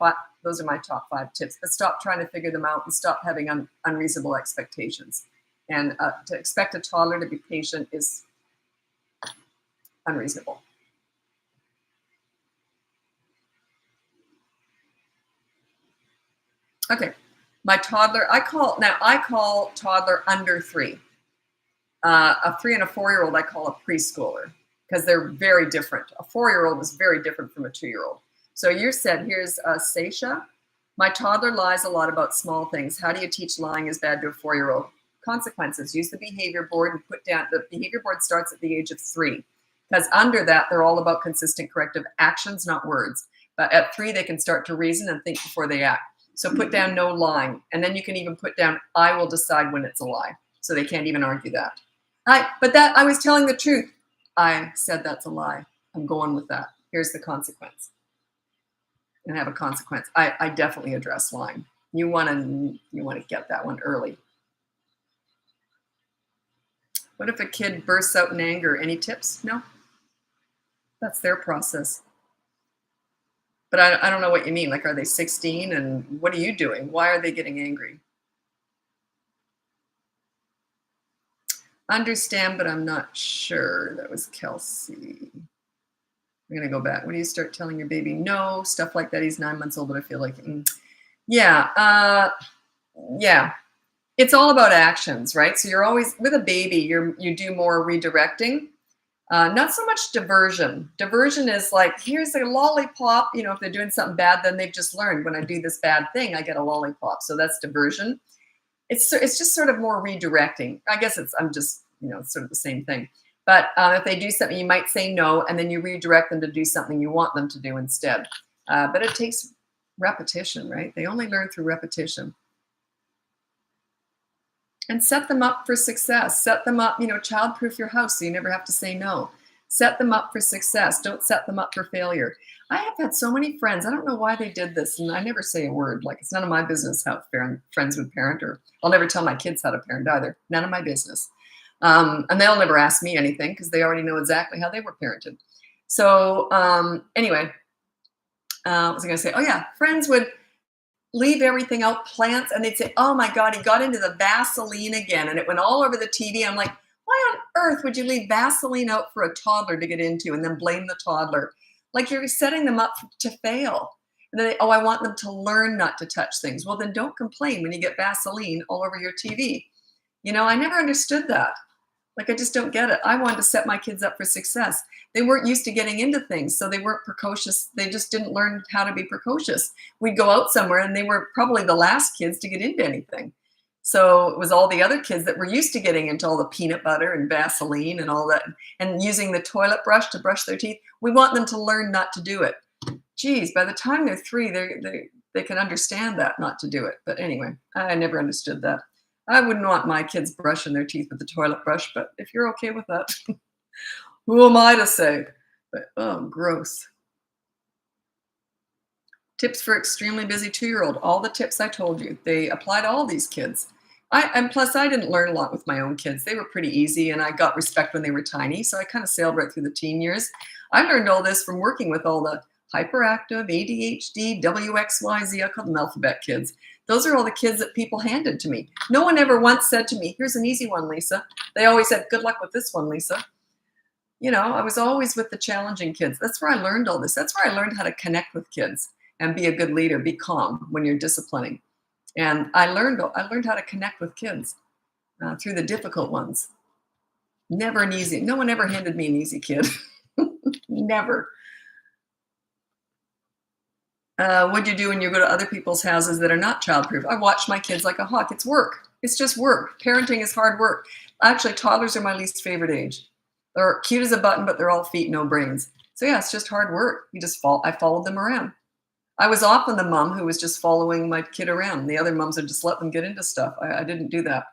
those are my top 5 tips. But stop trying to figure them out and stop having unreasonable expectations. And to expect a toddler to be patient is unreasonable. Okay, my toddler, I call toddler under 3. A 3 and a 4-year-old I call a preschooler because they're very different. A 4-year-old is very different from a 2-year-old. So you said, here's Seisha. My toddler lies a lot about small things. How do you teach lying is bad to a 4-year-old? Consequences. Use the behavior board and put down, the behavior board starts at the age of 3. Because under that, they're all about consistent corrective actions, not words. But at 3, they can start to reason and think before they act. So put down no lying. And then you can even put down, I will decide when it's a lie. So they can't even argue that. But I was telling the truth. I said that's a lie. I'm going with that. Here's the consequence. And have a consequence. I definitely address lying. You want to get that one early. What if a kid bursts out in anger? Any tips? No. That's their process. But I don't know what you mean. Like, are they 16 and what are you doing? Why are they getting angry? Understand, but I'm not sure. That was Kelsey. I'm going to go back. When do you start telling your baby no? Stuff like that. He's 9 months old, but I feel like, yeah. Yeah. It's all about actions, right? So you're always, with a baby, you do more redirecting. Not so much diversion. Diversion is like, here's a lollipop. If they're doing something bad, then they've just learned when I do this bad thing, I get a lollipop. So that's diversion. It's just sort of more redirecting. I guess I'm just, sort of the same thing. But if they do something, you might say no, and then you redirect them to do something you want them to do instead. But it takes repetition, right? They only learn through repetition. And set them up for success. Set them up, child-proof your house so you never have to say no. Set them up for success. Don't set them up for failure. I have had so many friends. I don't know why they did this, and I never say a word. Like, it's none of my business how friends would parent, or I'll never tell my kids how to parent either. None of my business. And they'll never ask me anything because they already know exactly how they were parented. So anyway, what was I going to say? Oh, yeah. Friends would leave everything out, plants, and they'd say, oh my God, he got into the Vaseline again, and it went all over the TV. I'm like, why on earth would you leave Vaseline out for a toddler to get into and then blame the toddler? Like, you're setting them up to fail. And then I want them to learn not to touch things. Well, then don't complain when you get Vaseline all over your TV. I never understood that. Like, I just don't get it. I wanted to set my kids up for success. They weren't used to getting into things, so they weren't precocious. They just didn't learn how to be precocious. We'd go out somewhere, and they were probably the last kids to get into anything. So it was all the other kids that were used to getting into all the peanut butter and Vaseline and all that, and using the toilet brush to brush their teeth. We want them to learn not to do it. Geez, by the time they're 3, they can understand that, not to do it. But anyway, I never understood that. I wouldn't want my kids brushing their teeth with the toilet brush, but if you're okay with that, who am I to say? But, oh, gross. Tips for extremely busy 2-year-old. All the tips I told you, they apply to all these kids. And plus, I didn't learn a lot with my own kids. They were pretty easy, and I got respect when they were tiny, so I kind of sailed right through the teen years. I learned all this from working with all the hyperactive, ADHD, WXYZ, I call them alphabet kids. Those are all the kids that people handed to me. No one ever once said to me, here's an easy one, Lisa. They always said, good luck with this one, Lisa. I was always with the challenging kids. That's where I learned all this. That's where I learned how to connect with kids and be a good leader, be calm when you're disciplining. And I learned how to connect with kids through the difficult ones. Never an easy. No one ever handed me an easy kid. Never. What'd you do when you go to other people's houses that are not childproof? I watch my kids like a hawk. It's work. It's just work. Parenting is hard work. Actually, toddlers are my least favorite age. They're cute as a button, but they're all feet, no brains. So yeah, it's just hard work. I followed them around. I was often the mom who was just following my kid around. The other moms would just let them get into stuff. I didn't do that.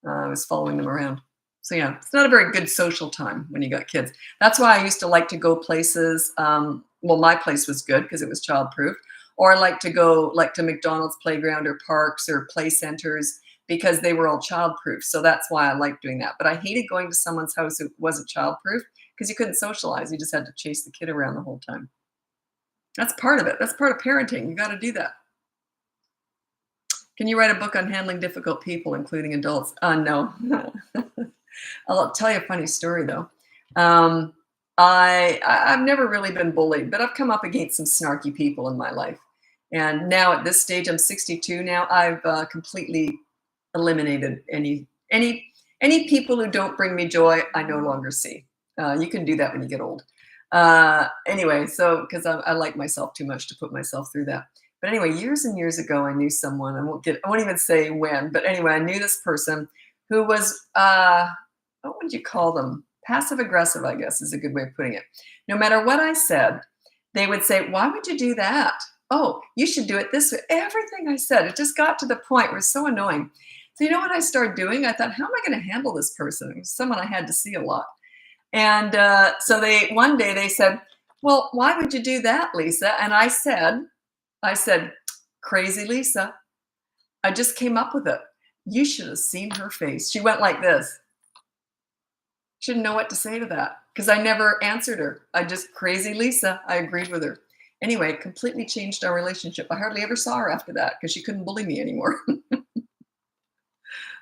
I was following them around. So yeah, it's not a very good social time when you got kids. That's why I used to like to go places. Well, my place was good because it was childproof. Or I like to go to McDonald's playground or parks or play centers because they were all childproof. So that's why I liked doing that. But I hated going to someone's house who wasn't childproof because you couldn't socialize. You just had to chase the kid around the whole time. That's part of it. That's part of parenting. You got to do that. Can you write a book on handling difficult people, including adults? No. I'll tell you a funny story, though. I've never really been bullied, but I've come up against some snarky people in my life. And now at this stage, I'm 62 now, I've completely eliminated any people who don't bring me joy, I no longer see. You can do that when you get old. Anyway, so because I like myself too much to put myself through that. But anyway, years and years ago, I knew someone. I won't even say when, but anyway, I knew this person who was what would you call them? Passive aggressive, I guess, is a good way of putting it. No matter what I said, they would say, "Why would you do that? Oh, you should do it this way." Everything I said, it just got to the point where it was so annoying. So you know what I started doing? I thought, how am I going to handle this person? It was someone I had to see a lot. And so one day they said, well, why would you do that, Lisa? And I said, crazy Lisa. I just came up with it. You should have seen her face. She went like this. She didn't know what to say to that because I never answered her. I just, crazy Lisa. I agreed with her. Anyway, it completely changed our relationship. I hardly ever saw her after that because she couldn't bully me anymore.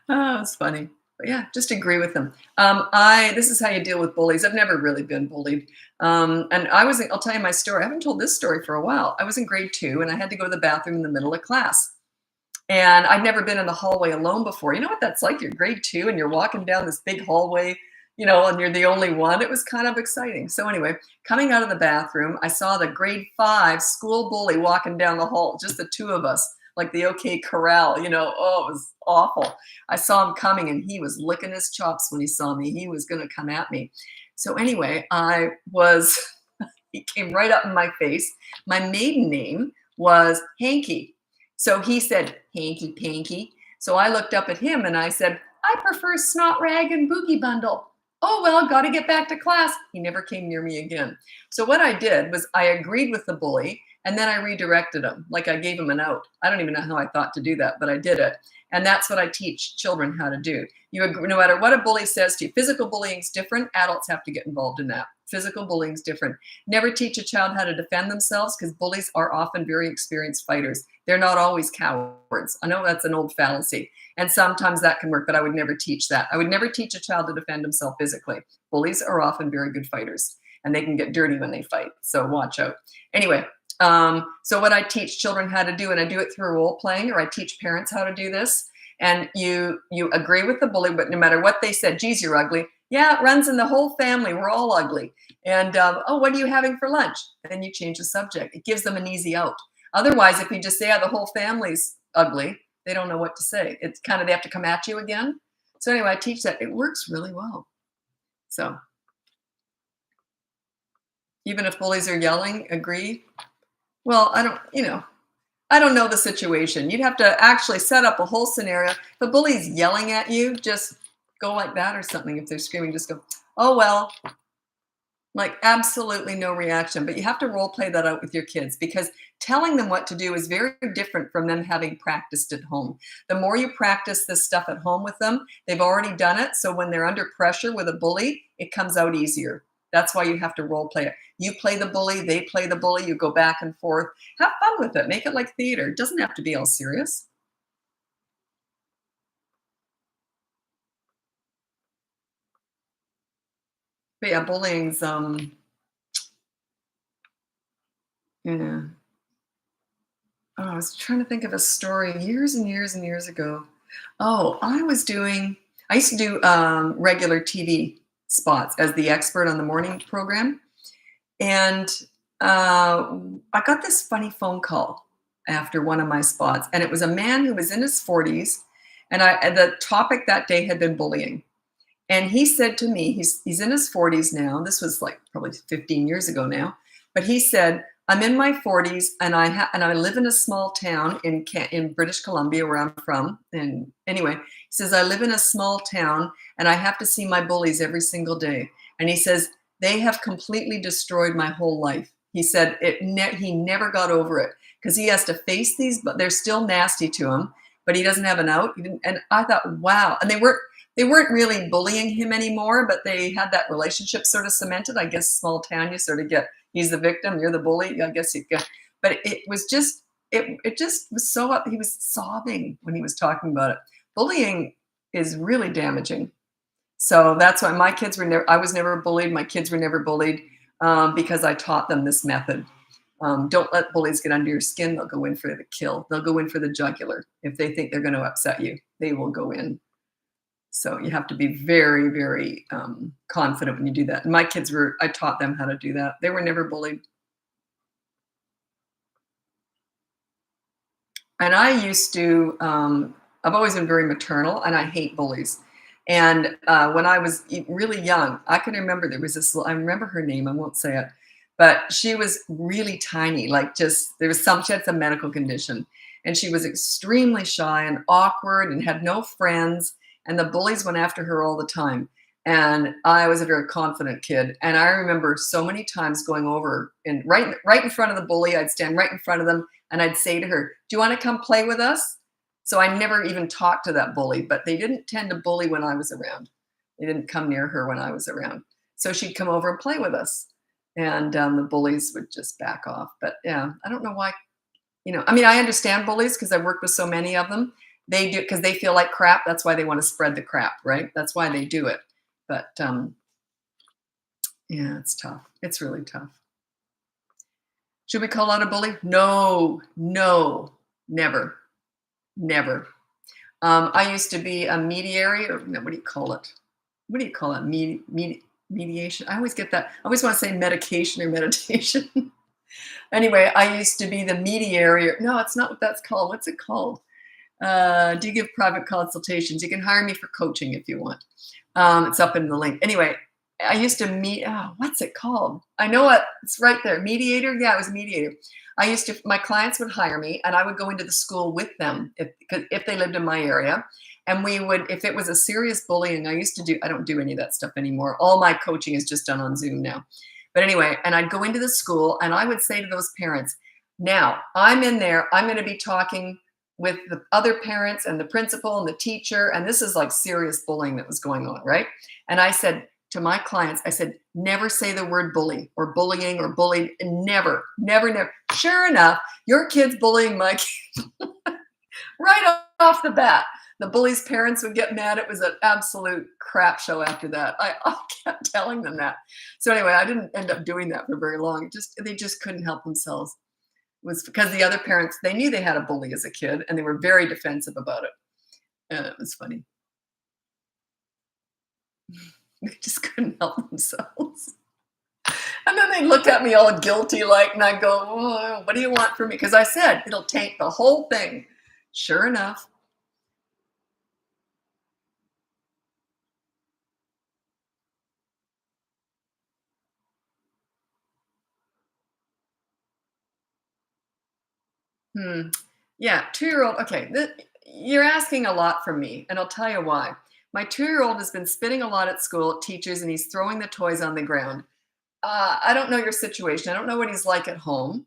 Oh, it's funny. But yeah, just agree with them. This is how you deal with bullies. I've never really been bullied. And I'll tell you my story. I haven't told this story for a while. I was in grade 2 and I had to go to the bathroom in the middle of class. And I'd never been in the hallway alone before. You know what that's like? You're grade 2 and you're walking down this big hallway, and you're the only one. It was kind of exciting. So anyway, coming out of the bathroom, I saw the grade 5 school bully walking down the hall, just the two of us, like the OK Corral, oh, it was awful. I saw him coming and he was licking his chops when he saw me. He was going to come at me. So anyway, he came right up in my face. My maiden name was Hanky. So he said, Hanky Panky. So I looked up at him and I said, I prefer Snot Rag and Boogie Bundle. Oh, well, got to get back to class. He never came near me again. So what I did was I agreed with the bully and then I redirected him. Like I gave him an out. I don't even know how I thought to do that, but I did it. And that's what I teach children how to do. No matter what a bully says to you, physical bullying is different. Adults have to get involved in that. Physical bullying is different. Never teach a child how to defend themselves because bullies are often very experienced fighters. They're not always cowards. I know that's an old fallacy. And sometimes that can work, but I would never teach that. I would never teach a child to defend himself physically. Bullies are often very good fighters and they can get dirty when they fight. So watch out. Anyway, so what I teach children how to do, and I do it through role playing, or I teach parents how to do this. And you agree with the bully, but no matter what they said, geez, you're ugly. Yeah, it runs in the whole family. We're all ugly. And, oh, what are you having for lunch? Then you change the subject. It gives them an easy out. Otherwise, if you just say, the whole family's ugly, they don't know what to say. It's kind of, they have to come at you again. So anyway, I teach that. It works really well. So even if bullies are yelling, agree. Well, I don't know the situation. You'd have to actually set up a whole scenario. If a bully's yelling at you, just go like that or something. If they're screaming, just go, oh, well, like absolutely no reaction. But you have to role play that out with your kids because telling them what to do is very different from them having practiced at home. The more you practice this stuff at home with them, they've already done it. So when they're under pressure with a bully, it comes out easier. That's why you have to role play it. You play the bully, they play the bully, you go back and forth. Have fun with it. Make it like theater. It doesn't have to be all serious. But yeah, bullying's yeah. Oh, I was trying to think of a story years and years and years ago. Oh, I used to do regular TV spots as the expert on the morning program. And I got this funny phone call after one of my spots. And it was a man who was in his 40s. And the topic that day had been bullying. And he said to me, he's in his 40s now. This was like probably 15 years ago now. But he said, I'm in my 40s and I live in a small town in British Columbia where I'm from. And anyway, he says, I live in a small town and I have to see my bullies every single day. And he says, they have completely destroyed my whole life. He said he never got over it because he has to face these, but they're still nasty to him, but he doesn't have an out. And I thought, wow. And they weren't really bullying him anymore, but they had that relationship sort of cemented. I guess small town, you sort of get, he's the victim, you're the bully. I guess you get, but it was just, it just was so up. He was sobbing when he was talking about it. Bullying is really damaging. So that's why I was never bullied. My kids were never bullied because I taught them this method. Don't let bullies get under your skin. They'll go in for the kill. They'll go in for the jugular. If they think they're going to upset you, they will go in. So you have to be very, very confident when you do that. And my kids I taught them how to do that. They were never bullied. And I used to, I've always been very maternal and I hate bullies. And when I was really young, I can remember there was I remember her name, I won't say it, but she was really tiny, she had some medical condition. And she was extremely shy and awkward and had no friends. And the bullies went after her all the time. And I was a very confident kid. And I remember so many times going over and right in front of the bully, I'd stand right in front of them and I'd say to her, "Do you want to come play with us?" So I never even talked to that bully, but they didn't tend to bully when I was around. They didn't come near her when I was around. So she'd come over and play with us. And the bullies would just back off. But yeah, I don't know why. I mean, I understand bullies because I've worked with so many of them. They do because they feel like crap. That's why they want to spread the crap, right? That's why they do it. But yeah, it's tough. It's really tough. Should we call out a bully? No, no, never, never. I used to be a mediary, or no, what do you call it? What do you call it? Mediation. I always get that. I always want to say medication or meditation. Anyway, I used to be the mediary. No, it's not what that's called. What's it called? Do you give private consultations? You can hire me for coaching if you want. It's up in the link. Anyway, I used to what's it called? I know it. It's right there. Mediator. Yeah, it was mediator. My clients would hire me and I would go into the school with them if they lived in my area. And we would, if it was a serious bullying, I don't do any of that stuff anymore. All my coaching is just done on Zoom now. But anyway, and I'd go into the school and I would say to those parents, now I'm in there, I'm going to be talking with the other parents and the principal and the teacher. And this is like serious bullying that was going on, right? And I said to my clients, I said, never say the word bully or bullying or bullied. Never, never, never. Sure enough, your kid's bullying my kid right off the bat. The bully's parents would get mad. It was an absolute crap show after that. I kept telling them that. So anyway, I didn't end up doing that for very long. They just couldn't help themselves. It was because the other parents, they knew they had a bully as a kid and they were very defensive about it. And it was funny. They just couldn't help themselves. And then they look at me all guilty like, and I go, oh, what do you want from me? Because I said, it'll taint the whole thing. Sure enough. Yeah, 2-year-old. Okay, you're asking a lot from me, and I'll tell you why. My 2-year-old has been spitting a lot at school at teachers, and he's throwing the toys on the ground. I don't know your situation. I don't know what he's like at home,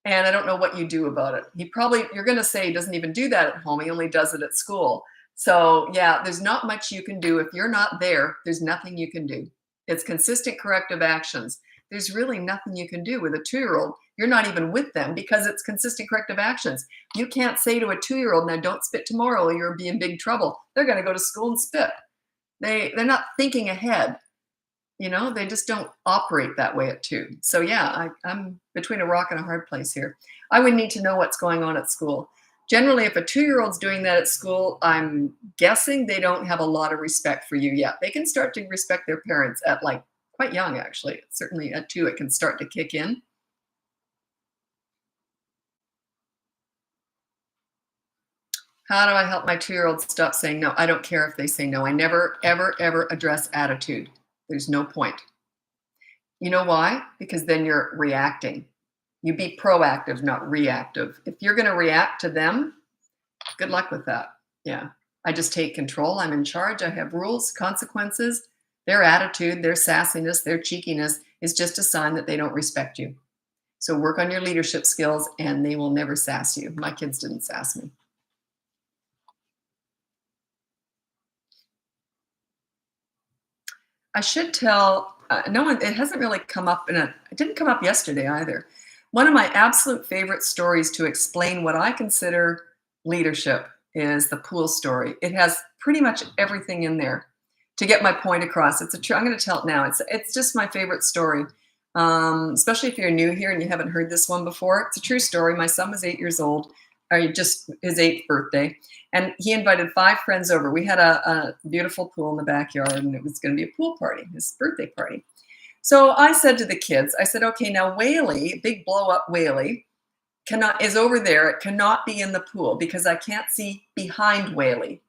and I don't know what you do about it. You're going to say he doesn't even do that at home. He only does it at school. So yeah, there's not much you can do. If you're not there, there's nothing you can do. It's consistent corrective actions. There's really nothing you can do with a 2-year-old. You're not even with them because it's consistent corrective actions. You can't say to a 2-year-old, now don't spit tomorrow or you'll be in big trouble. They're going to go to school and spit. They're not thinking ahead. They just don't operate that way at 2. So yeah, I'm between a rock and a hard place here. I would need to know what's going on at school. Generally, if a 2-year-old's doing that at school, I'm guessing they don't have a lot of respect for you yet. They can start to respect their parents at quite young, actually. Certainly at 2, it can start to kick in. How do I help my 2-year-old stop saying no? I don't care if they say no. I never, ever, ever address attitude. There's no point. You know why? Because then you're reacting. You be proactive, not reactive. If you're going to react to them, good luck with that. Yeah. I just take control. I'm in charge. I have rules, consequences. Their attitude, their sassiness, their cheekiness is just a sign that they don't respect you. So work on your leadership skills and they will never sass you. My kids didn't sass me. I should tell, no one, it hasn't really come up it didn't come up yesterday either. One of my absolute favorite stories to explain what I consider leadership is the pool story. It has pretty much everything in there to get my point across. I'm going to tell it now. It's just my favorite story, especially if you're new here and you haven't heard this one before. It's a true story. My son was 8 years old, or just his 8th birthday, and he invited 5 friends over. We had a beautiful pool in the backyard, and it was going to be a pool party, his birthday party. So I said to the kids, I said, okay, now Whaley, big blow up Whaley, is over there. It cannot be in the pool because I can't see behind Whaley.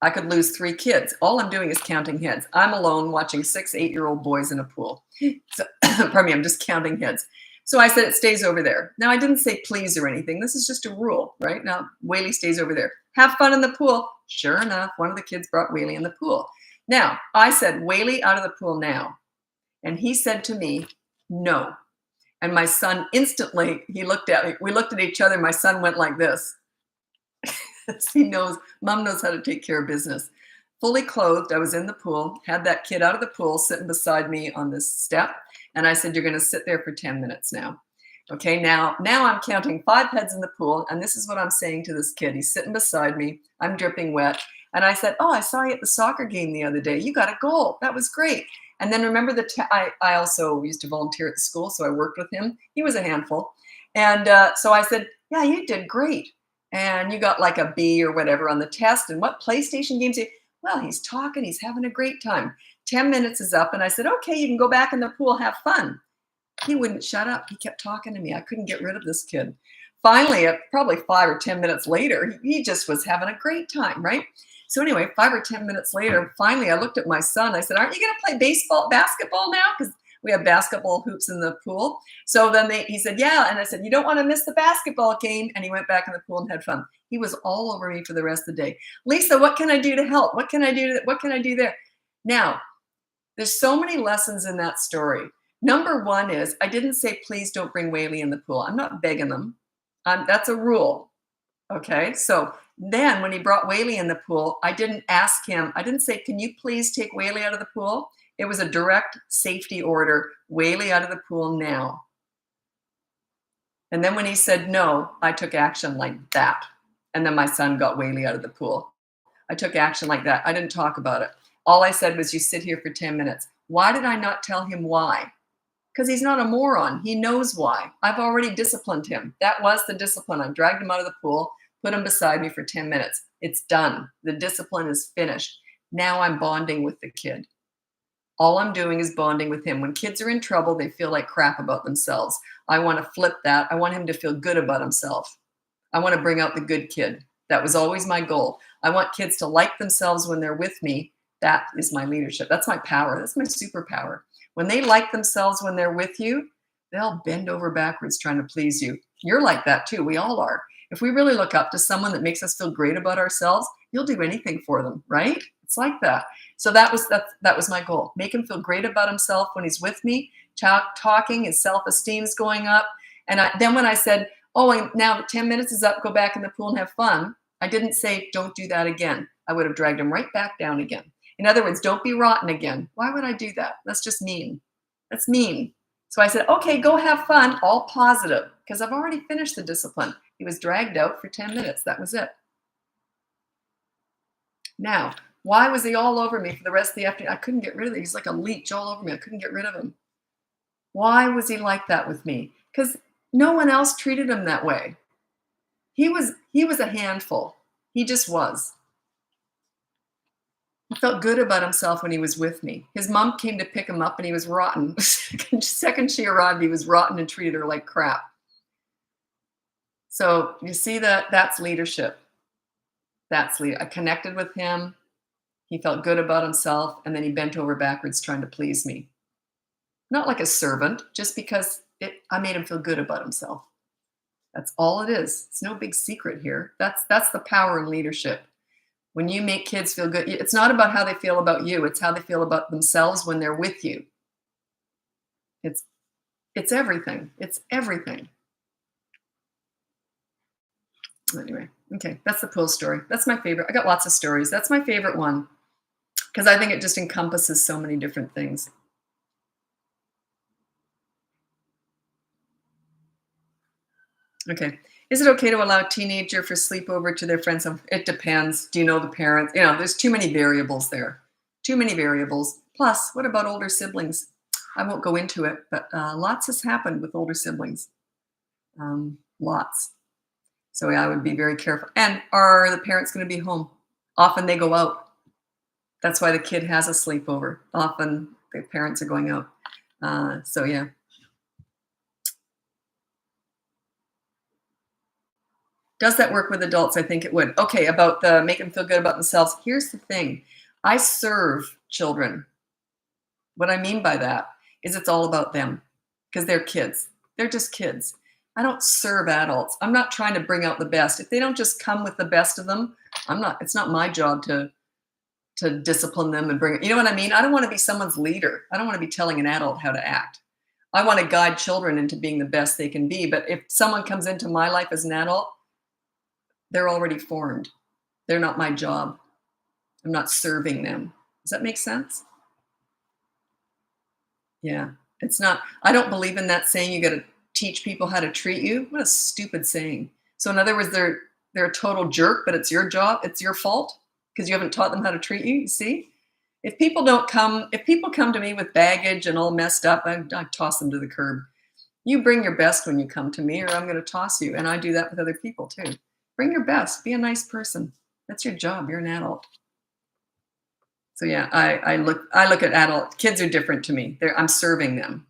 I could lose 3 kids. All I'm doing is counting heads. I'm alone watching 6 8-year-old boys in a pool. So, pardon me, I'm just counting heads. So I said it stays over there. Now, I didn't say please or anything. This is just a rule, right? Now, Whaley stays over there. Have fun in the pool. Sure enough, one of the kids brought Whaley in the pool. Now, I said, Whaley, out of the pool now. And he said to me, no. And my son instantly, he looked at me. We looked at each other. My son went like this. He knows, mom knows how to take care of business. Fully clothed, I was in the pool, had that kid out of the pool sitting beside me on this step. And I said, you're going to sit there for 10 minutes now. Okay, now I'm counting 5 heads in the pool. And this is what I'm saying to this kid. He's sitting beside me. I'm dripping wet. And I said, oh, I saw you at the soccer game the other day. You got a goal. That was great. And then remember I also used to volunteer at the school, so I worked with him. He was a handful. And so I said, yeah, you did great. And you got like a B or whatever on the test. And what PlayStation games? Well, he's talking. He's having a great time. 10 minutes is up. And I said, okay, you can go back in the pool, have fun. He wouldn't shut up. He kept talking to me. I couldn't get rid of this kid. Finally, probably 5 or 10 minutes later, he just was having a great time, right? So anyway, 5 or 10 minutes later, finally, I looked at my son. I said, aren't you going to play basketball now? Because we have basketball hoops in the pool. So then he said, yeah. And I said, you don't want to miss the basketball game. And he went back in the pool and had fun. He was all over me for the rest of the day. Lisa, what can I do to help? What can I do? What can I do there? Now, there's so many lessons in that story. Number 1 is I didn't say, please don't bring Whaley in the pool. I'm not begging them. That's a rule. Okay. So then when he brought Whaley in the pool, I didn't ask him. I didn't say, can you please take Whaley out of the pool? It was a direct safety order. Whaley out of the pool now. And then when he said no, I took action like that. And then my son got Whaley out of the pool. I took action like that. I didn't talk about it. All I said was, you sit here for 10 minutes. Why did I not tell him why? Because he's not a moron. He knows why. I've already disciplined him. That was the discipline. I dragged him out of the pool, put him beside me for 10 minutes. It's done. The discipline is finished. Now I'm bonding with the kid. All I'm doing is bonding with him. When kids are in trouble, they feel like crap about themselves. I want to flip that. I want him to feel good about himself. I want to bring out the good kid. That was always my goal. I want kids to like themselves when they're with me. That is my leadership. That's my power. That's my superpower. When they like themselves when they're with you, they'll bend over backwards trying to please you. You're like that too. We all are. If we really look up to someone that makes us feel great about ourselves, you'll do anything for them, right? It's like that. So that was my goal. Make him feel great about himself when he's with me, talking, his self-esteem's going up. And then when I said, oh, and now 10 minutes is up, go back in the pool and have fun, I didn't say, don't do that again. I would have dragged him right back down again. In other words, don't be rotten again. Why would I do that? That's just mean. That's mean. So I said, okay, go have fun, all positive, because I've already finished the discipline. He was dragged out for 10 minutes. That was it. Now, why was he all over me for the rest of the afternoon? I couldn't get rid of him. He's like a leech all over me. I couldn't get rid of him. Why was he like that with me? Because no one else treated him that way. He was a handful. He just was. He felt good about himself when he was with me. His mom came to pick him up and he was rotten. The second she arrived, he was rotten and treated her like crap. So you see that's leadership. That's leadership. I connected with him. He felt good about himself, and then he bent over backwards trying to please me. Not like a servant, just because I made him feel good about himself. That's all it is. It's no big secret here. That's the power in leadership. When you make kids feel good, it's not about how they feel about you. It's how they feel about themselves when they're with you. It's everything. It's everything. Anyway, okay, that's the pool story. That's my favorite. I got lots of stories. That's my favorite one because I think it just encompasses so many different things. Okay. Is it okay to allow a teenager for sleepover to their friends? It depends. Do you know the parents? There's too many variables there. Too many variables. Plus, what about older siblings? I won't go into it, but lots has happened with older siblings. Lots. So I would be very careful. And are the parents going to be home? Often they go out. That's why the kid has a sleepover. Often the parents are going out. So yeah. Does that work with adults? I think it would. Okay, about the make them feel good about themselves. Here's the thing. I serve children. What I mean by that is it's all about them because they're kids. They're just kids. I don't serve adults. I'm not trying to bring out the best. If they don't just come with the best of them, it's not my job to to discipline them and bring, you know what I mean? I don't want to be someone's leader. I don't want to be telling an adult how to act. I want to guide children into being the best they can be. But if someone comes into my life as an adult, they're already formed. They're not my job. I'm not serving them. Does that make sense? Yeah. It's not, I don't believe in that saying you got to teach people how to treat you. What a stupid saying. So in other words, they're a total jerk, but it's your job, it's your fault because you haven't taught them how to treat you. You see? If people come to me with baggage and all messed up, I toss them to the curb. You bring your best when you come to me, or I'm going to toss you. And I do that with other people too. Bring your best. Be a nice person. That's your job. You're an adult. So yeah, I look at adult kids are different to me. I'm serving them.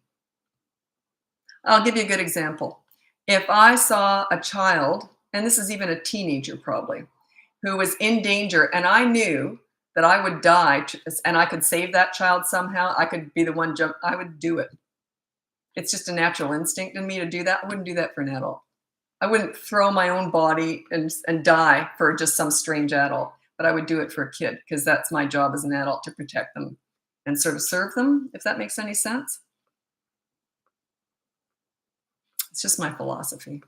I'll give you a good example. If I saw a child, and this is even a teenager probably, who was in danger, and I knew that I would die, and I could save that child somehow, I could be the one I would do it. It's just a natural instinct in me to do that. I wouldn't do that for an adult. I wouldn't throw my own body and die for just some strange adult, but I would do it for a kid because that's my job as an adult, to protect them and sort of serve them, if that makes any sense. It's just my philosophy.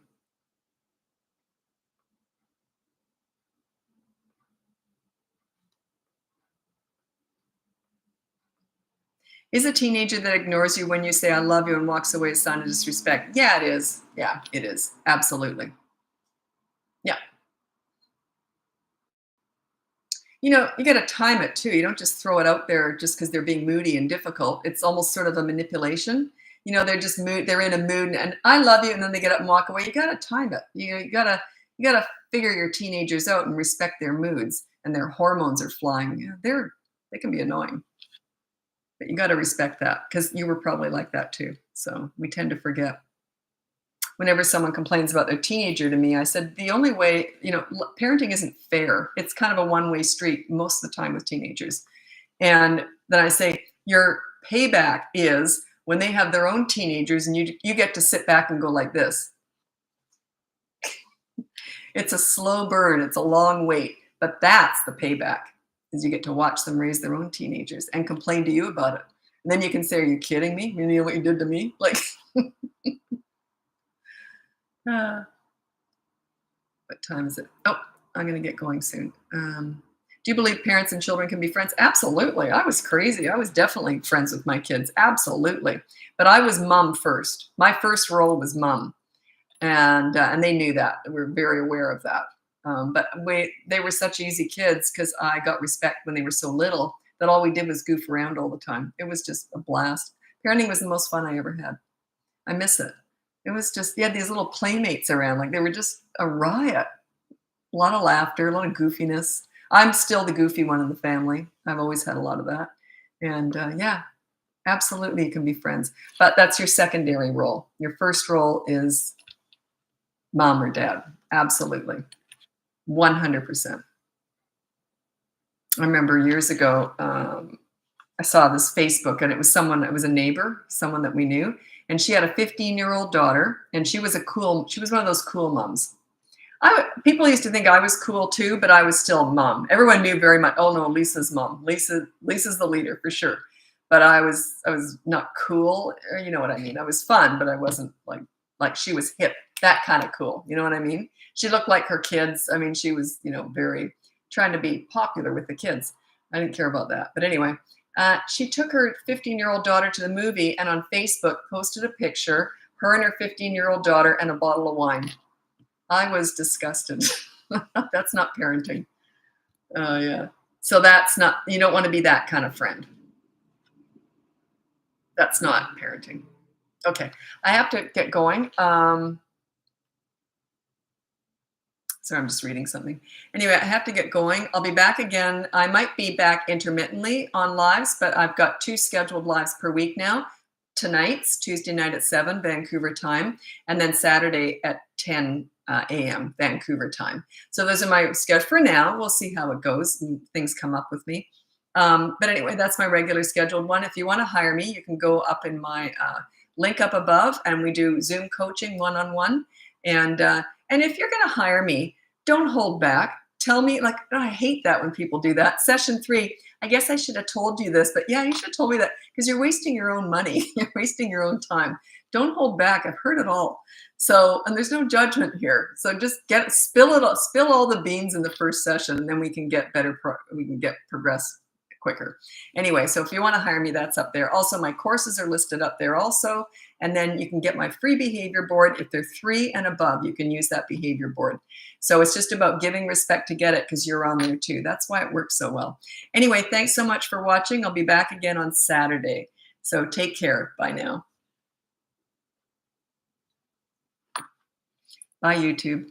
Is a teenager that ignores you when you say I love you and walks away a sign of disrespect? Yeah, it is. Yeah, it is. Absolutely. Yeah. You got to time it too. You don't just throw it out there just because they're being moody and difficult. It's almost sort of a manipulation. They're in a mood and I love you, and then they get up and walk away. You got to time it. You got to figure your teenagers out and respect their moods, and their hormones are flying. Yeah, they can be annoying. But you got to respect that because you were probably like that too. So we tend to forget. Whenever someone complains about their teenager to me, I said, the only way, parenting isn't fair. It's kind of a one-way street most of the time with teenagers. And then I say, your payback is when they have their own teenagers and you get to sit back and go like this. It's a slow burn. It's a long wait. But that's the payback, is you get to watch them raise their own teenagers and complain to you about it. And then you can say, are you kidding me? You know what you did to me? Like, what time is it? Oh, I'm going to get going soon. Do you believe parents and children can be friends? Absolutely. I was crazy. I was definitely friends with my kids. Absolutely. But I was mom first. My first role was mom. And they knew that. We were very aware of that. But they were such easy kids because I got respect when they were so little that all we did was goof around all the time. It was just a blast. Parenting was the most fun I ever had. I miss it. It was just, you had these little playmates around. Like they were just a riot. A lot of laughter, a lot of goofiness. I'm still the goofy one in the family. I've always had a lot of that. And yeah, absolutely you can be friends. But that's your secondary role. Your first role is mom or dad. Absolutely. 100%. I remember years ago, I saw this Facebook, and it was a neighbor, someone that we knew, and she had a 15-year-old daughter, and she was one of those cool moms. People used to think I was cool too, but I was still mom. Everyone knew very much, oh no, Lisa's mom. Lisa's the leader for sure. But I was not cool, or you know what I mean. I was fun, but I wasn't like she was hip, that kind of cool. You know what I mean? She looked like her kids. I mean, she was, very trying to be popular with the kids. I didn't care about that. But anyway, she took her 15-year-old daughter to the movie and on Facebook posted a picture, her and her 15-year-old daughter and a bottle of wine. I was disgusted. That's not parenting. Yeah. So you don't want to be that kind of friend. That's not parenting. Okay. I have to get going. Sorry, I'm just reading something. Anyway, I have to get going. I'll be back again. I might be back intermittently on lives, but I've got 2 scheduled lives per week now. Tonight's Tuesday night at 7 Vancouver time, and then Saturday at 10 a.m. Vancouver time. So those are my schedule for now. We'll see how it goes. Things come up with me. But anyway, that's my regular scheduled one. If you want to hire me, you can go up in my link up above, and we do Zoom coaching one-on-one. And if you're going to hire me, don't hold back. tell me, like, oh, I hate that when people do that. Session 3, I guess I should have told you this, but yeah, you should have told me that, because you're wasting your own money. You're wasting your own time. Don't hold back. I've heard it all. So, and there's no judgment here. So just spill all the beans in the first session, and then we can get progress quicker. Anyway, so if you want to hire me, that's up there. Also, my courses are listed up there also. And then you can get my free behavior board. If they're 3 and above, you can use that behavior board. So it's just about giving respect to get it, because you're on there too. That's why it works so well. Anyway, thanks so much for watching. I'll be back again on Saturday. So take care. Bye now. Bye, YouTube.